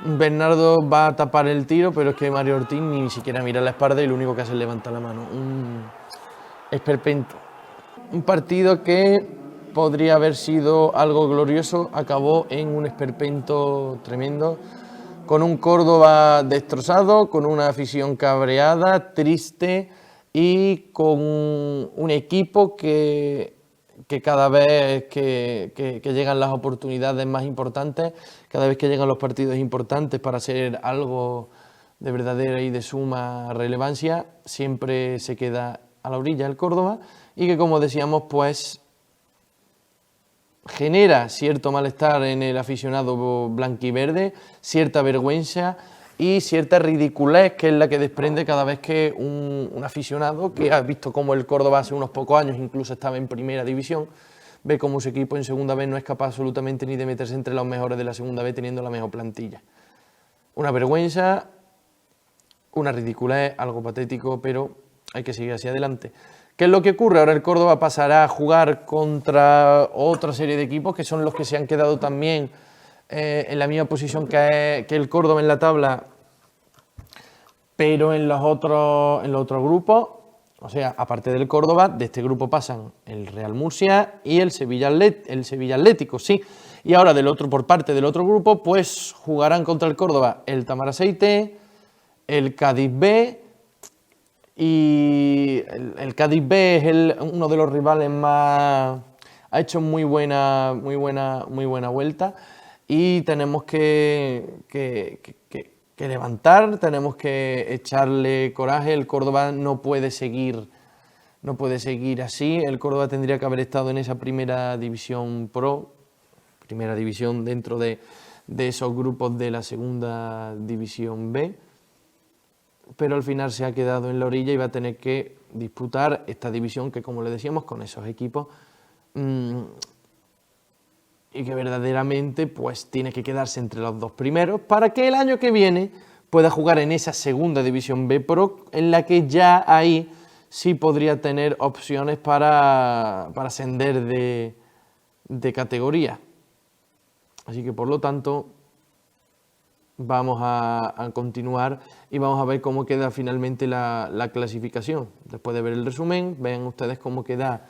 A: Bernardo va a tapar el tiro, pero es que Mario Ortiz ni siquiera mira la espalda y lo único que hace es levantar la mano. Un esperpento. Un partido que podría haber sido algo glorioso, acabó en un esperpento tremendo, con un Córdoba destrozado, con una afición cabreada, triste, y con un equipo que cada vez que llegan las oportunidades más importantes, cada vez que llegan los partidos importantes para hacer algo de verdadera y de suma relevancia, siempre se queda a la orilla el Córdoba, y que, como decíamos, pues genera cierto malestar en el aficionado blanquiverde, cierta vergüenza y cierta ridiculez, que es la que desprende cada vez que un aficionado que ha visto cómo el Córdoba hace unos pocos años incluso estaba en primera división, ve cómo su equipo en segunda vez no es capaz absolutamente ni de meterse entre los mejores de la segunda vez teniendo la mejor plantilla. Una vergüenza, una ridiculez, algo patético, pero hay que seguir hacia adelante. ¿Qué es lo que ocurre? Ahora el Córdoba pasará a jugar contra otra serie de equipos que son los que se han quedado también en la misma posición que el Córdoba en la tabla, pero en los otros grupos, o sea, aparte del Córdoba, de este grupo pasan el Real Murcia y el Sevilla Atlético, sí. Y ahora por parte del otro grupo, pues jugarán contra el Córdoba el Tamaraceite, el Cádiz B, y el Cádiz B es uno de los rivales más... Ha hecho muy buena vuelta y tenemos que levantar, tenemos que echarle coraje. El Córdoba no puede seguir así. El Córdoba tendría que haber estado en esa primera división pro, primera división dentro de esos grupos de la segunda división B, pero al final se ha quedado en la orilla y va a tener que disputar esta división que, como le decíamos, con esos equipos y que verdaderamente pues tiene que quedarse entre los dos primeros para que el año que viene pueda jugar en esa segunda división B Pro, en la que ya ahí sí podría tener opciones para ascender de categoría. Así que por lo tanto vamos a continuar y vamos a ver cómo queda finalmente la clasificación. Después de ver el resumen, vean ustedes cómo queda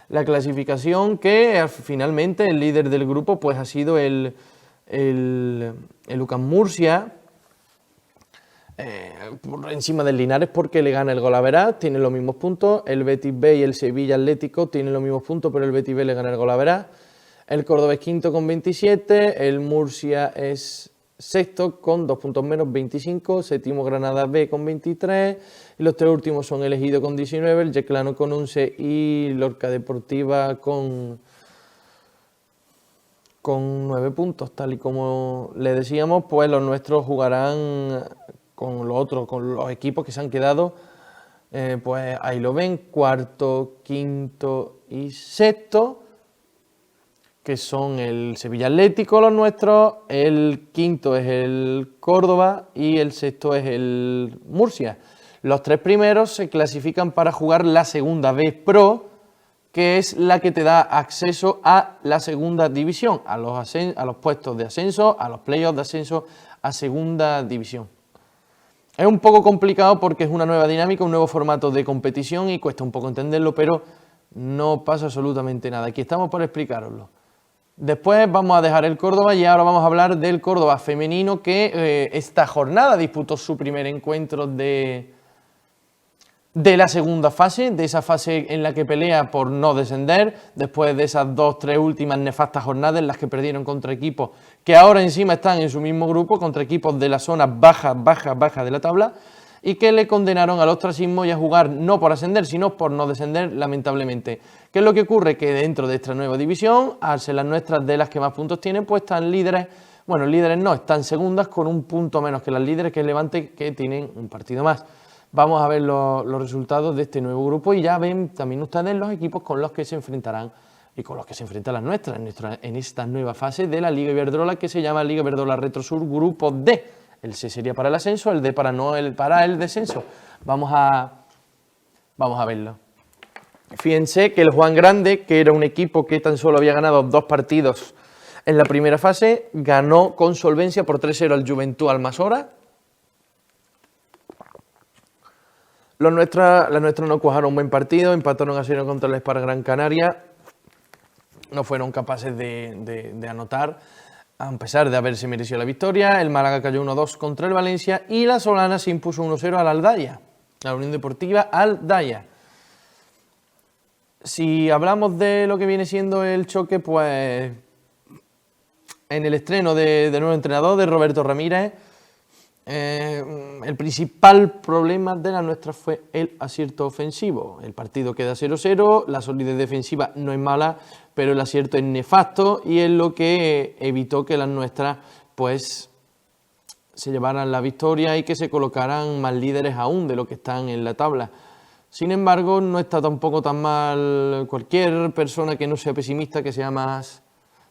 A: la clasificación, que finalmente el líder del grupo pues ha sido el UCAM Murcia, por encima del Linares porque le gana el Golaveras, tiene los mismos puntos. El Betis B y el Sevilla Atlético tienen los mismos puntos, pero el Betis B le gana el Golaveras. El Córdoba es quinto con 27, el Murcia es sexto con 2 puntos menos, 25, séptimo Granada B con 23, y los tres últimos son el Ejido con 19, el Yeclano con 11 y Lorca Deportiva con 9 puntos. Tal y como le decíamos, pues los nuestros jugarán con los equipos que se han quedado, pues ahí lo ven, cuarto, quinto y sexto, que son el Sevilla Atlético, los nuestros, el quinto es el Córdoba y el sexto es el Murcia. Los tres primeros se clasifican para jugar la segunda B Pro, que es la que te da acceso a la segunda división, a los puestos de ascenso, a los playoffs de ascenso a segunda división. Es un poco complicado porque es una nueva dinámica, un nuevo formato de competición y cuesta un poco entenderlo, pero no pasa absolutamente nada. Aquí estamos para explicaroslo. Después vamos a dejar el Córdoba y ahora vamos a hablar del Córdoba femenino, que esta jornada disputó su primer encuentro de la segunda fase, de esa fase en la que pelea por no descender, después de esas 2-3 últimas nefastas jornadas en las que perdieron contra equipos que ahora encima están en su mismo grupo, contra equipos de la zona baja de la tabla, y que le condenaron al ostracismo y a jugar no por ascender, sino por no descender, lamentablemente. ¿Qué es lo que ocurre? Que dentro de esta nueva división, al ser las nuestras de las que más puntos tienen, pues están líderes, bueno, líderes no, están segundas con un punto menos que las líderes, que es Levante, que tienen un partido más. Vamos a ver los resultados de este nuevo grupo y ya ven también ustedes los equipos con los que se enfrentarán y con los que se enfrentan las nuestras en esta nueva fase de la Liga Iberdrola, que se llama Liga Iberdrola Retrosur Grupo D. El C sería para el ascenso, el D para el descenso. Vamos a verlo. Fíjense que el Juan Grande, que era un equipo que tan solo había ganado 2 partidos en la primera fase, ganó con solvencia por 3-0 al Juventud Almasora. Las nuestras no cuajaron un buen partido, empataron a 0 contra el Spar Gran Canaria. No fueron capaces de anotar, a pesar de haberse merecido la victoria. El Málaga cayó 1-2 contra el Valencia y la Solana se impuso 1-0 al Aldaya, la Unión Deportiva Aldaya. Si hablamos de lo que viene siendo el choque, pues en el estreno de nuevo entrenador, de Roberto Ramírez, el principal problema de la nuestra fue el acierto ofensivo. El partido queda 0-0, la solidez defensiva no es mala, pero el acierto es nefasto y es lo que evitó que las nuestras pues se llevaran la victoria y que se colocaran más líderes aún de lo que están en la tabla. Sin embargo, no está tampoco tan mal. Cualquier persona que no sea pesimista, que sea más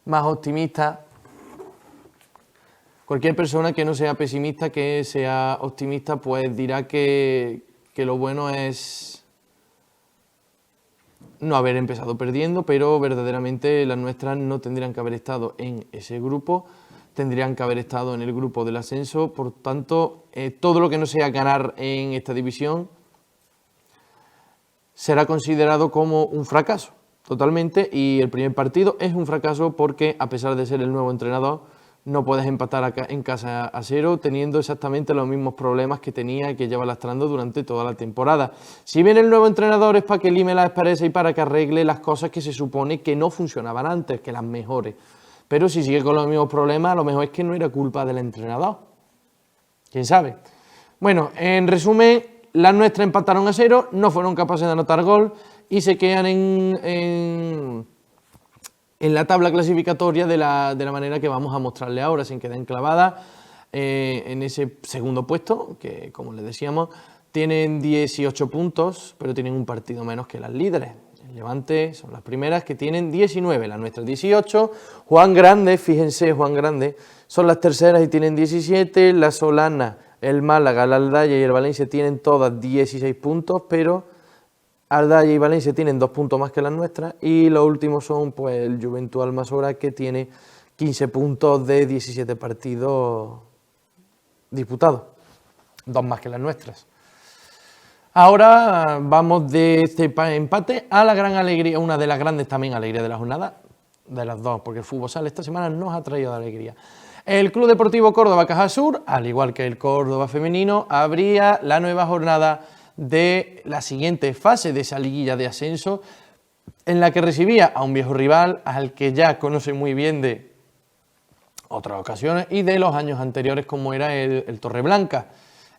A: optimista, cualquier persona que no sea pesimista, que sea optimista, pues dirá que lo bueno es no haber empezado perdiendo, pero verdaderamente las nuestras no tendrían que haber estado en ese grupo. tendrían que haber estado en el grupo del ascenso. Por tanto, todo lo que no sea ganar en esta división será considerado como un fracaso totalmente, y el primer partido es un fracaso porque, a pesar de ser el nuevo entrenador, no puedes empatar acá en casa a 0 teniendo exactamente los mismos problemas que tenía y que lleva lastrando durante toda la temporada. Si bien el nuevo entrenador es para que lime las asperezas y para que arregle las cosas que se supone que no funcionaban antes, que las mejore. Pero si sigue con los mismos problemas, a lo mejor es que no era culpa del entrenador. ¿Quién sabe? Bueno, en resumen, las nuestras empataron a 0, no fueron capaces de anotar gol y se quedan en la tabla clasificatoria de la manera que vamos a mostrarle ahora. Se quedan clavadas en ese segundo puesto, que como les decíamos, tienen 18 puntos, pero tienen un partido menos que las líderes. El Levante son las primeras, que tienen 19, las nuestras 18. Juan Grande, fíjense, Juan Grande, son las terceras y tienen 17. La Solana, el Málaga, el Aldaya y el Valencia tienen todas 16 puntos, pero Aldaya y Valencia tienen 2 puntos más que las nuestras, y los últimos son pues el Juventud Almasora, que tiene 15 puntos de 17 partidos disputados, 2 más que las nuestras. Ahora vamos de este empate a la gran alegría, una de las grandes también alegrías de la jornada, de las dos, porque el fútbol sala esta semana nos ha traído alegría. El Club Deportivo Córdoba Caja Sur, al igual que el Córdoba femenino, abría la nueva jornada de la siguiente fase de esa liguilla de ascenso, en la que recibía a un viejo rival al que ya conoce muy bien de otras ocasiones y de los años anteriores, como era el Torreblanca,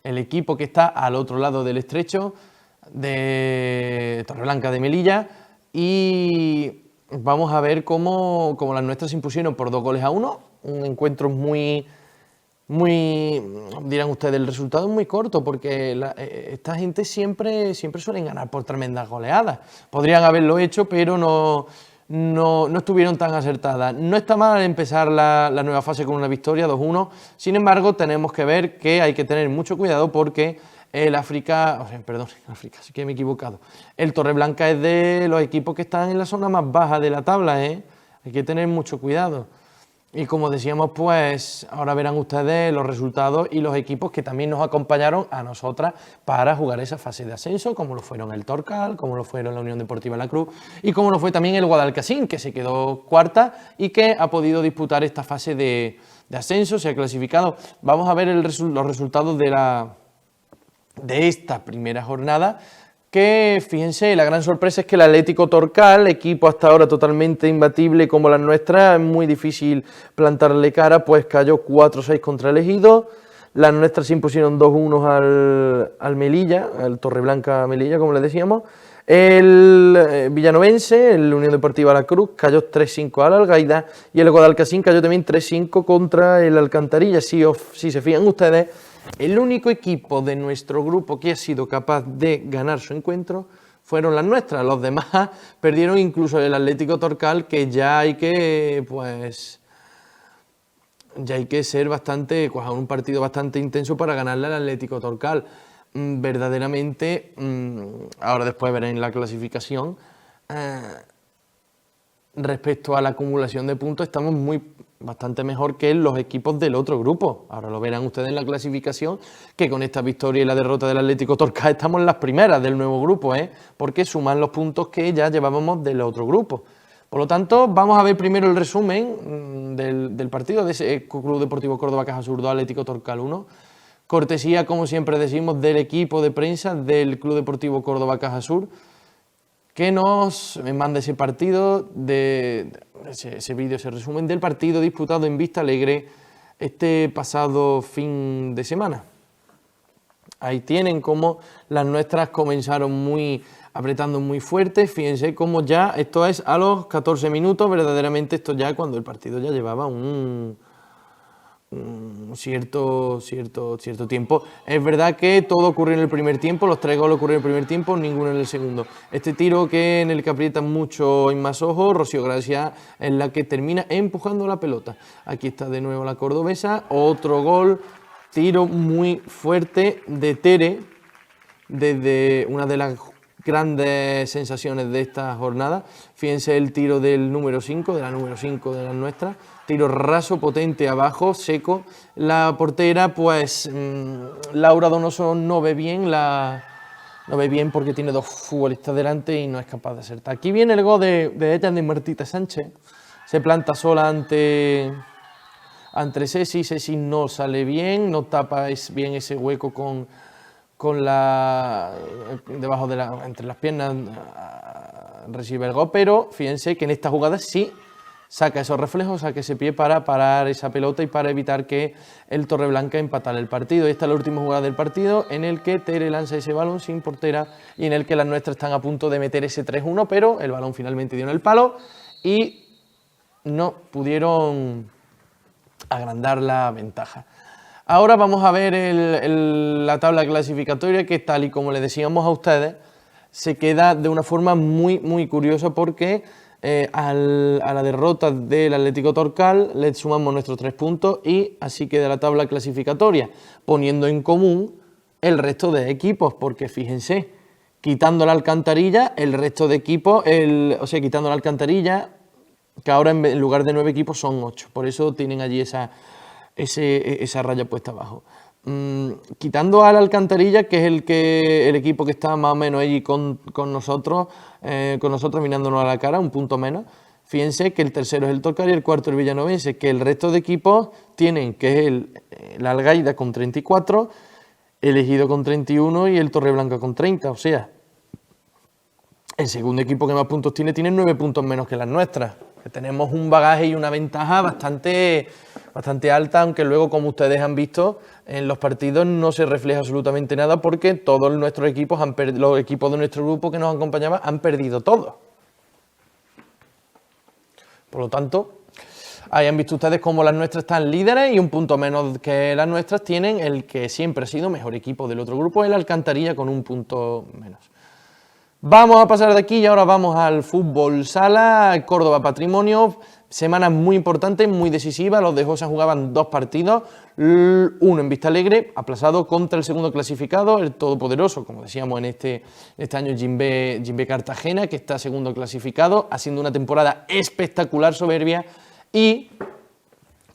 A: el equipo que está al otro lado del estrecho de Torreblanca de Melilla, y vamos a ver cómo las nuestras se impusieron por 2-1, un encuentro muy, dirán ustedes, el resultado es muy corto, porque esta gente siempre suelen ganar por tremendas goleadas. Podrían haberlo hecho, pero no estuvieron tan acertadas. No está mal empezar la nueva fase con una victoria, 2-1. Sin embargo, tenemos que ver que hay que tener mucho cuidado, porque África, sí que me he equivocado. El Torreblanca es de los equipos que están en la zona más baja de la tabla, ¿eh? Hay que tener mucho cuidado. Y como decíamos, pues ahora verán ustedes los resultados y los equipos que también nos acompañaron a nosotras para jugar esa fase de ascenso, como lo fueron el Torcal, como lo fueron la Unión Deportiva La Cruz y como lo fue también el Guadalcacín, que se quedó cuarta y que ha podido disputar esta fase de ascenso, se ha clasificado. Vamos a ver los resultados de esta primera jornada, que fíjense, la gran sorpresa es que el Atlético Torcal, equipo hasta ahora totalmente imbatible como la nuestra, es muy difícil plantarle cara, pues cayó 4-6 contra el Ejido. Las nuestras se impusieron 2-1 al Melilla, al Torreblanca Melilla, como les decíamos. El Villanovense, el Unión Deportiva La Cruz, cayó 3-5 al Algaida, y el Guadalcacín cayó también 3-5 contra el Alcantarilla. Si se fijan ustedes, el único equipo de nuestro grupo que ha sido capaz de ganar su encuentro fueron las nuestras. Los demás perdieron, incluso el Atlético Torcal, que ya hay que ser bastante, jugar un partido bastante intenso para ganarle al Atlético Torcal. Verdaderamente, ahora después verán la clasificación, respecto a la acumulación de puntos estamos bastante mejor que los equipos del otro grupo. Ahora lo verán ustedes en la clasificación, que con esta victoria y la derrota del Atlético Torcal estamos en las primeras del nuevo grupo, porque suman los puntos que ya llevábamos del otro grupo. Por lo tanto, vamos a ver primero el resumen del partido de ese Club Deportivo Córdoba Caja Sur 2, Atlético Torcal 1. Cortesía, como siempre decimos, del equipo de prensa del Club Deportivo Córdoba Caja Sur, que nos manda ese partido, ese vídeo, ese resumen del partido disputado en Vista Alegre este pasado fin de semana. Ahí tienen cómo las nuestras comenzaron apretando muy fuerte. Fíjense cómo ya esto es a los 14 minutos, verdaderamente esto ya cuando el partido ya llevaba un cierto tiempo. Es verdad que todo ocurrió en el primer tiempo, los 3 goles ocurrieron en el primer tiempo, ninguno en el segundo. Este tiro en el que aprieta mucho en más ojos, Rocío Gracia es la que termina empujando la pelota. Aquí está de nuevo la cordobesa, otro gol, tiro muy fuerte de Tere, desde una de las grandes sensaciones de esta jornada. Fíjense el tiro del número 5, de la número 5 de las nuestras. Tiro raso, potente, abajo, seco. La portera, pues Laura Donoso no ve bien porque tiene dos futbolistas delante y no es capaz de acertar. Aquí viene el gol de ella, de Martita Sánchez. Se planta sola ante Ceci. Ceci no sale bien, no tapa bien ese hueco debajo entre las piernas, recibe el gol, pero fíjense que en esta jugada sí saca esos reflejos, saca ese pie para parar esa pelota y para evitar que el Torreblanca empatara el partido. Esta es la última jugada del partido en el que Tere lanza ese balón sin portera y en el que las nuestras están a punto de meter ese 3-1, pero el balón finalmente dio en el palo y no pudieron agrandar la ventaja. Ahora vamos a ver la tabla clasificatoria que, tal y como le decíamos a ustedes, se queda de una forma muy curiosa porque a la derrota del Atlético Torcal le sumamos nuestros 3 puntos y así queda la tabla clasificatoria, poniendo en común el resto de equipos, porque fíjense, quitando la Alcantarilla, el resto de equipos, quitando la Alcantarilla, que ahora en lugar de 9 equipos son 8, por eso tienen allí esa raya puesta abajo. Quitando a la Alcantarilla, que es el equipo que está más o menos allí con nosotros mirándonos a la cara, un punto menos. Fíjense que el tercero es el Torcal y el cuarto el Villanovense, que el resto de equipos tienen, que es la Algaida con 34, el Ejido con 31 y el Torreblanca con 30, o sea, el segundo equipo que más puntos tiene 9 puntos menos que las nuestras, que tenemos un bagaje y una ventaja bastante alta, aunque luego, como ustedes han visto, en los partidos no se refleja absolutamente nada porque todos nuestros equipos, los equipos de nuestro grupo que nos acompañaban, han perdido todo. Por lo tanto, ahí han visto ustedes cómo las nuestras están líderes y un punto menos que las nuestras tienen el que siempre ha sido mejor equipo del otro grupo, el Alcantarilla, con un punto menos. Vamos a pasar de aquí y ahora vamos al fútbol sala, Córdoba Patrimonio, semana muy importante, muy decisiva. Los de Josa jugaban 2 partidos, uno en Vistalegre, aplazado contra el segundo clasificado, el todopoderoso, como decíamos en este año, Jimbe Cartagena, que está segundo clasificado, haciendo una temporada espectacular, soberbia, y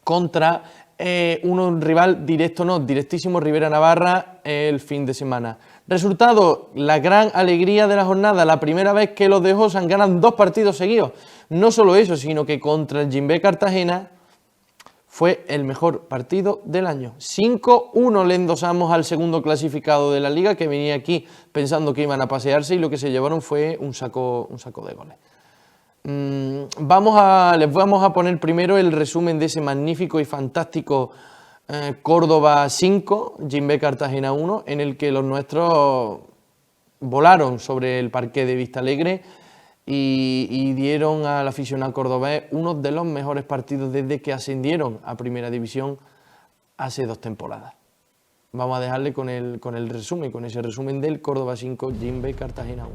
A: contra un rival directísimo, Rivera Navarra, el fin de semana. Resultado, la gran alegría de la jornada, la primera vez que los de Josan ganan 2 partidos seguidos. No solo eso, sino que contra el Jimbe Cartagena fue el mejor partido del año. 5-1 le endosamos al segundo clasificado de la liga, que venía aquí pensando que iban a pasearse y lo que se llevaron fue un saco de goles. Les vamos a poner primero el resumen de ese magnífico y fantástico Córdoba 5, Jimbe Cartagena 1, en el que los nuestros volaron sobre el parqué de Vistalegre y dieron al aficionado cordobés uno de los mejores partidos desde que ascendieron a Primera División hace 2 temporadas. Vamos a dejarle con el resumen, con ese resumen del Córdoba 5, Jimbe Cartagena 1.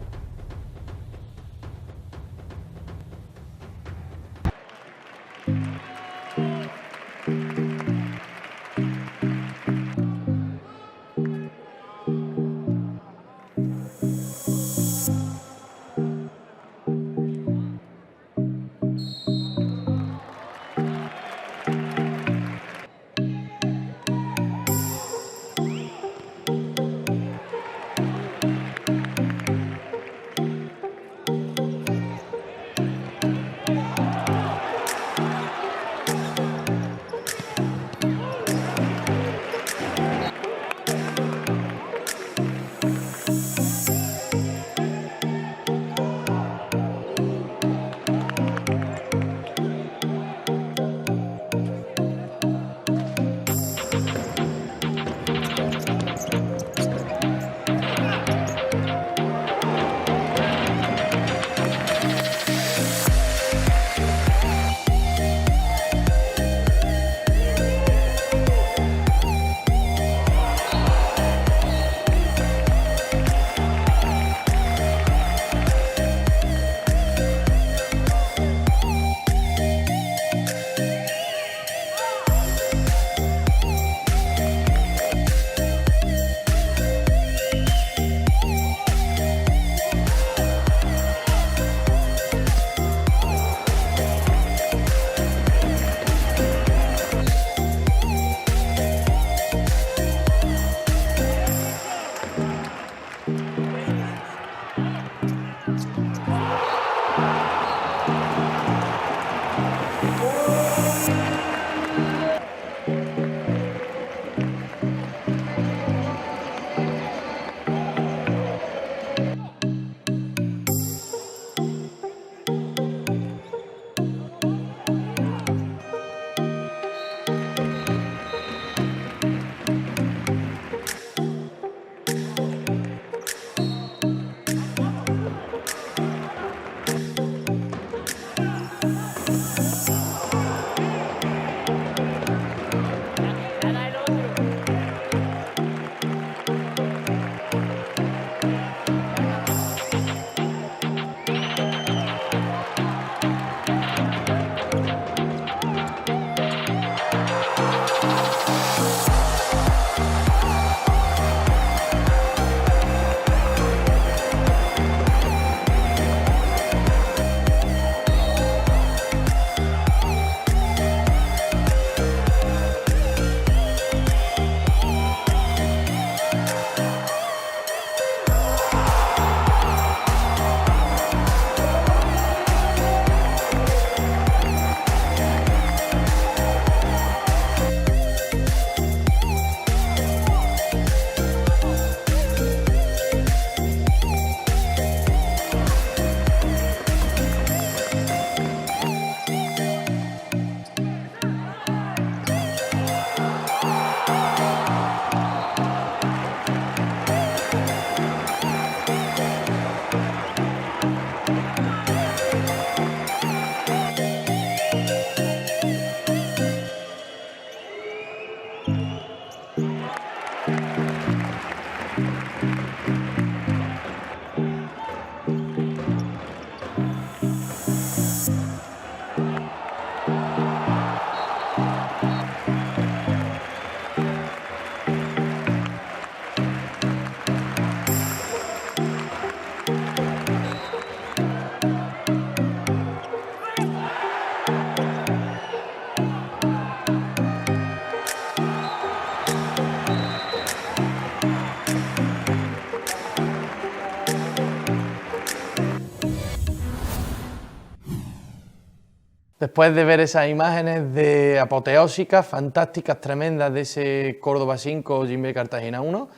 A: Después de ver esas imágenes de apoteósicas, fantásticas, tremendas de ese Córdoba 5, Jimbe Cartagena 1,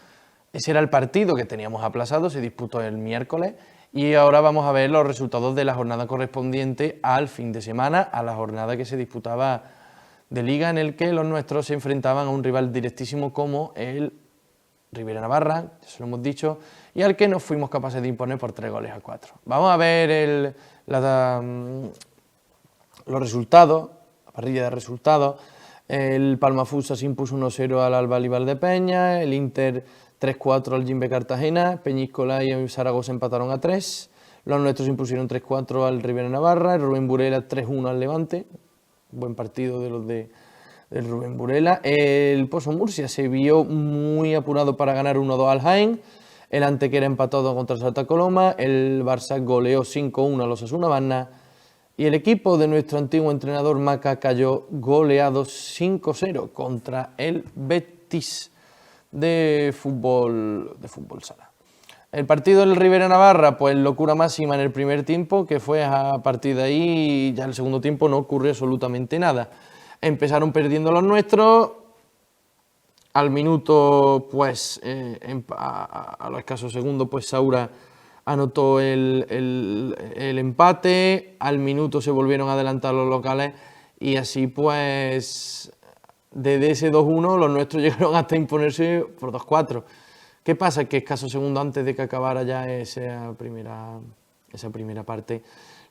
A: ese era el partido que teníamos aplazado, se disputó el miércoles y ahora vamos a ver los resultados de la jornada correspondiente al fin de semana, a la jornada que se disputaba de Liga, en el que los nuestros se enfrentaban a un rival directísimo como el Rivera Navarra, eso lo hemos dicho, y al que nos fuimos capaces de imponer por 3-4. Vamos a ver los resultados, la parrilla de resultados. El Palmafusa se impuso 1-0 al Albal y Valdepeña, el Inter 3-4 al Jimbe Cartagena, Peñíscola y Zaragoza empataron a 3, los nuestros impusieron 3-4 al Rivera Navarra, el Rubén Burela 3-1 al Levante, buen partido de los del Rubén Burela. El Pozo Murcia se vio muy apurado para ganar 1-2 al Jaén, el Antequera empató contra el Santa Coloma, el Barça goleó 5-1 a los Osasuna Banna, y el equipo de nuestro antiguo entrenador Maca cayó goleado 5-0 contra el Betis de fútbol sala. El partido del Rivera Navarra, pues locura máxima en el primer tiempo, que fue a partir de ahí, ya el segundo tiempo no ocurrió absolutamente nada. Empezaron perdiendo los nuestros, al minuto, pues, a los escasos segundos, pues Saura anotó el empate, al minuto se volvieron a adelantar los locales y así pues desde ese 2-1 los nuestros llegaron hasta imponerse por 2-4. ¿Qué pasa? Que escasos segundos antes de que acabara ya esa primera parte,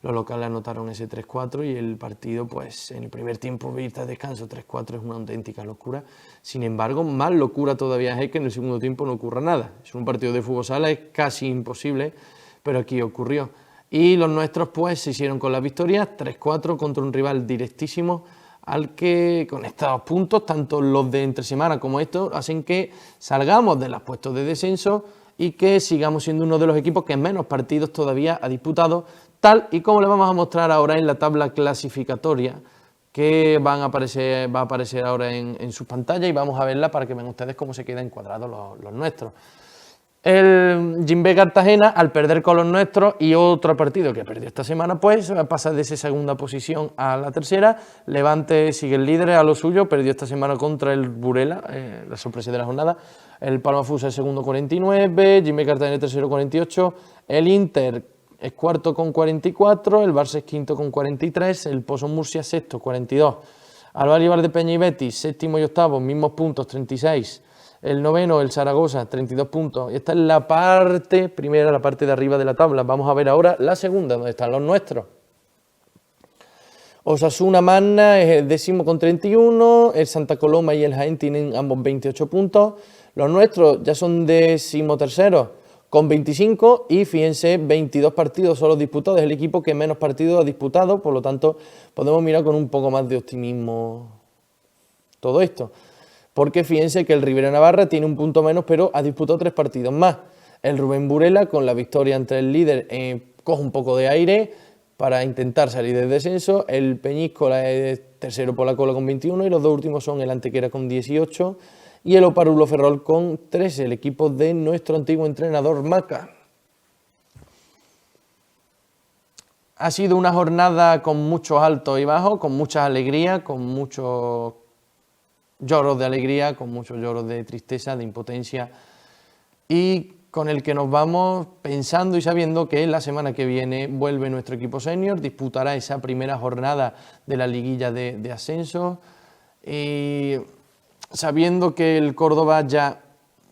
A: los locales anotaron ese 3-4 y el partido, pues en el primer tiempo, irte a descanso 3-4 es una auténtica locura. Sin embargo, más locura todavía es que en el segundo tiempo no ocurra nada. Es un partido de fútbol sala, es casi imposible, pero aquí ocurrió. Y los nuestros, pues, se hicieron con la victoria 3-4 contra un rival directísimo, al que con estos puntos, tanto los de entre semana como estos, hacen que salgamos de los puestos de descenso y que sigamos siendo uno de los equipos que menos partidos todavía ha disputado, tal y como le vamos a mostrar ahora en la tabla clasificatoria que va a aparecer ahora en sus pantallas y vamos a verla para que vean ustedes cómo se quedan encuadrados los nuestros. El Jimbe Cartagena, al perder con los nuestros y otro partido que perdió esta semana, pues pasa de esa segunda posición a la tercera. Levante sigue el líder a lo suyo, perdió esta semana contra el Burela, la sorpresa de la jornada. El Palma Fusa el segundo 49, Jimbe Cartagena el tercero 48, el Inter es cuarto con 44, el Barça es quinto con 43, el Pozo Murcia sexto 42, Albaribar de Peña y Betis séptimo y octavo, mismos puntos 36, el noveno, el Zaragoza, 32 puntos. Y esta es la parte primera, la parte de arriba de la tabla. Vamos a ver ahora la segunda, donde están los nuestros. Osasuna Magna es el décimo con 31, el Santa Coloma y el Jaén tienen ambos 28 puntos. Los nuestros ya son decimoterceros con 25 y fíjense, 22 partidos solo disputados. Es el equipo que menos partidos ha disputado, por lo tanto podemos mirar con un poco más de optimismo todo esto. Porque fíjense que el Rivera Navarra tiene un punto menos, pero ha disputado 3 partidos más. El Rubén Burela, con la victoria ante el líder, coge un poco de aire para intentar salir del descenso. El Peñíscola es tercero por la cola con 21 y los dos últimos son el Antequera con 18 y el Oparulo Ferrol con 13, el equipo de nuestro antiguo entrenador Maca. Ha sido una jornada con muchos altos y bajos, con muchas alegrías, con muchos lloros de alegría, con muchos lloros de tristeza, de impotencia, y con el que nos vamos pensando y sabiendo que la semana que viene vuelve nuestro equipo senior, disputará esa primera jornada de la liguilla de ascenso, y sabiendo que el Córdoba ya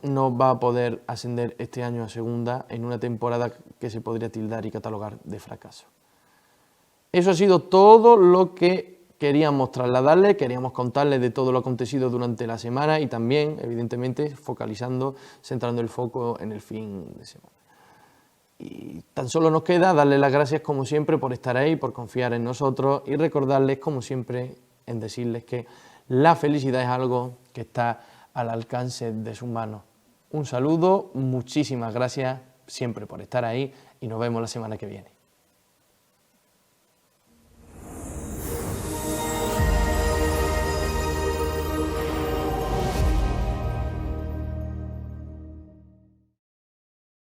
A: no va a poder ascender este año a segunda en una temporada que se podría tildar y catalogar de fracaso. Eso ha sido todo lo que queríamos trasladarles, queríamos contarles de todo lo acontecido durante la semana y también, evidentemente, focalizando, centrando el foco en el fin de semana. Y tan solo nos queda darles las gracias, como siempre, por estar ahí, por confiar en nosotros y recordarles, como siempre, en decirles que la felicidad es algo que está al alcance de sus manos. Un saludo, muchísimas gracias siempre por estar ahí y nos vemos la semana que viene.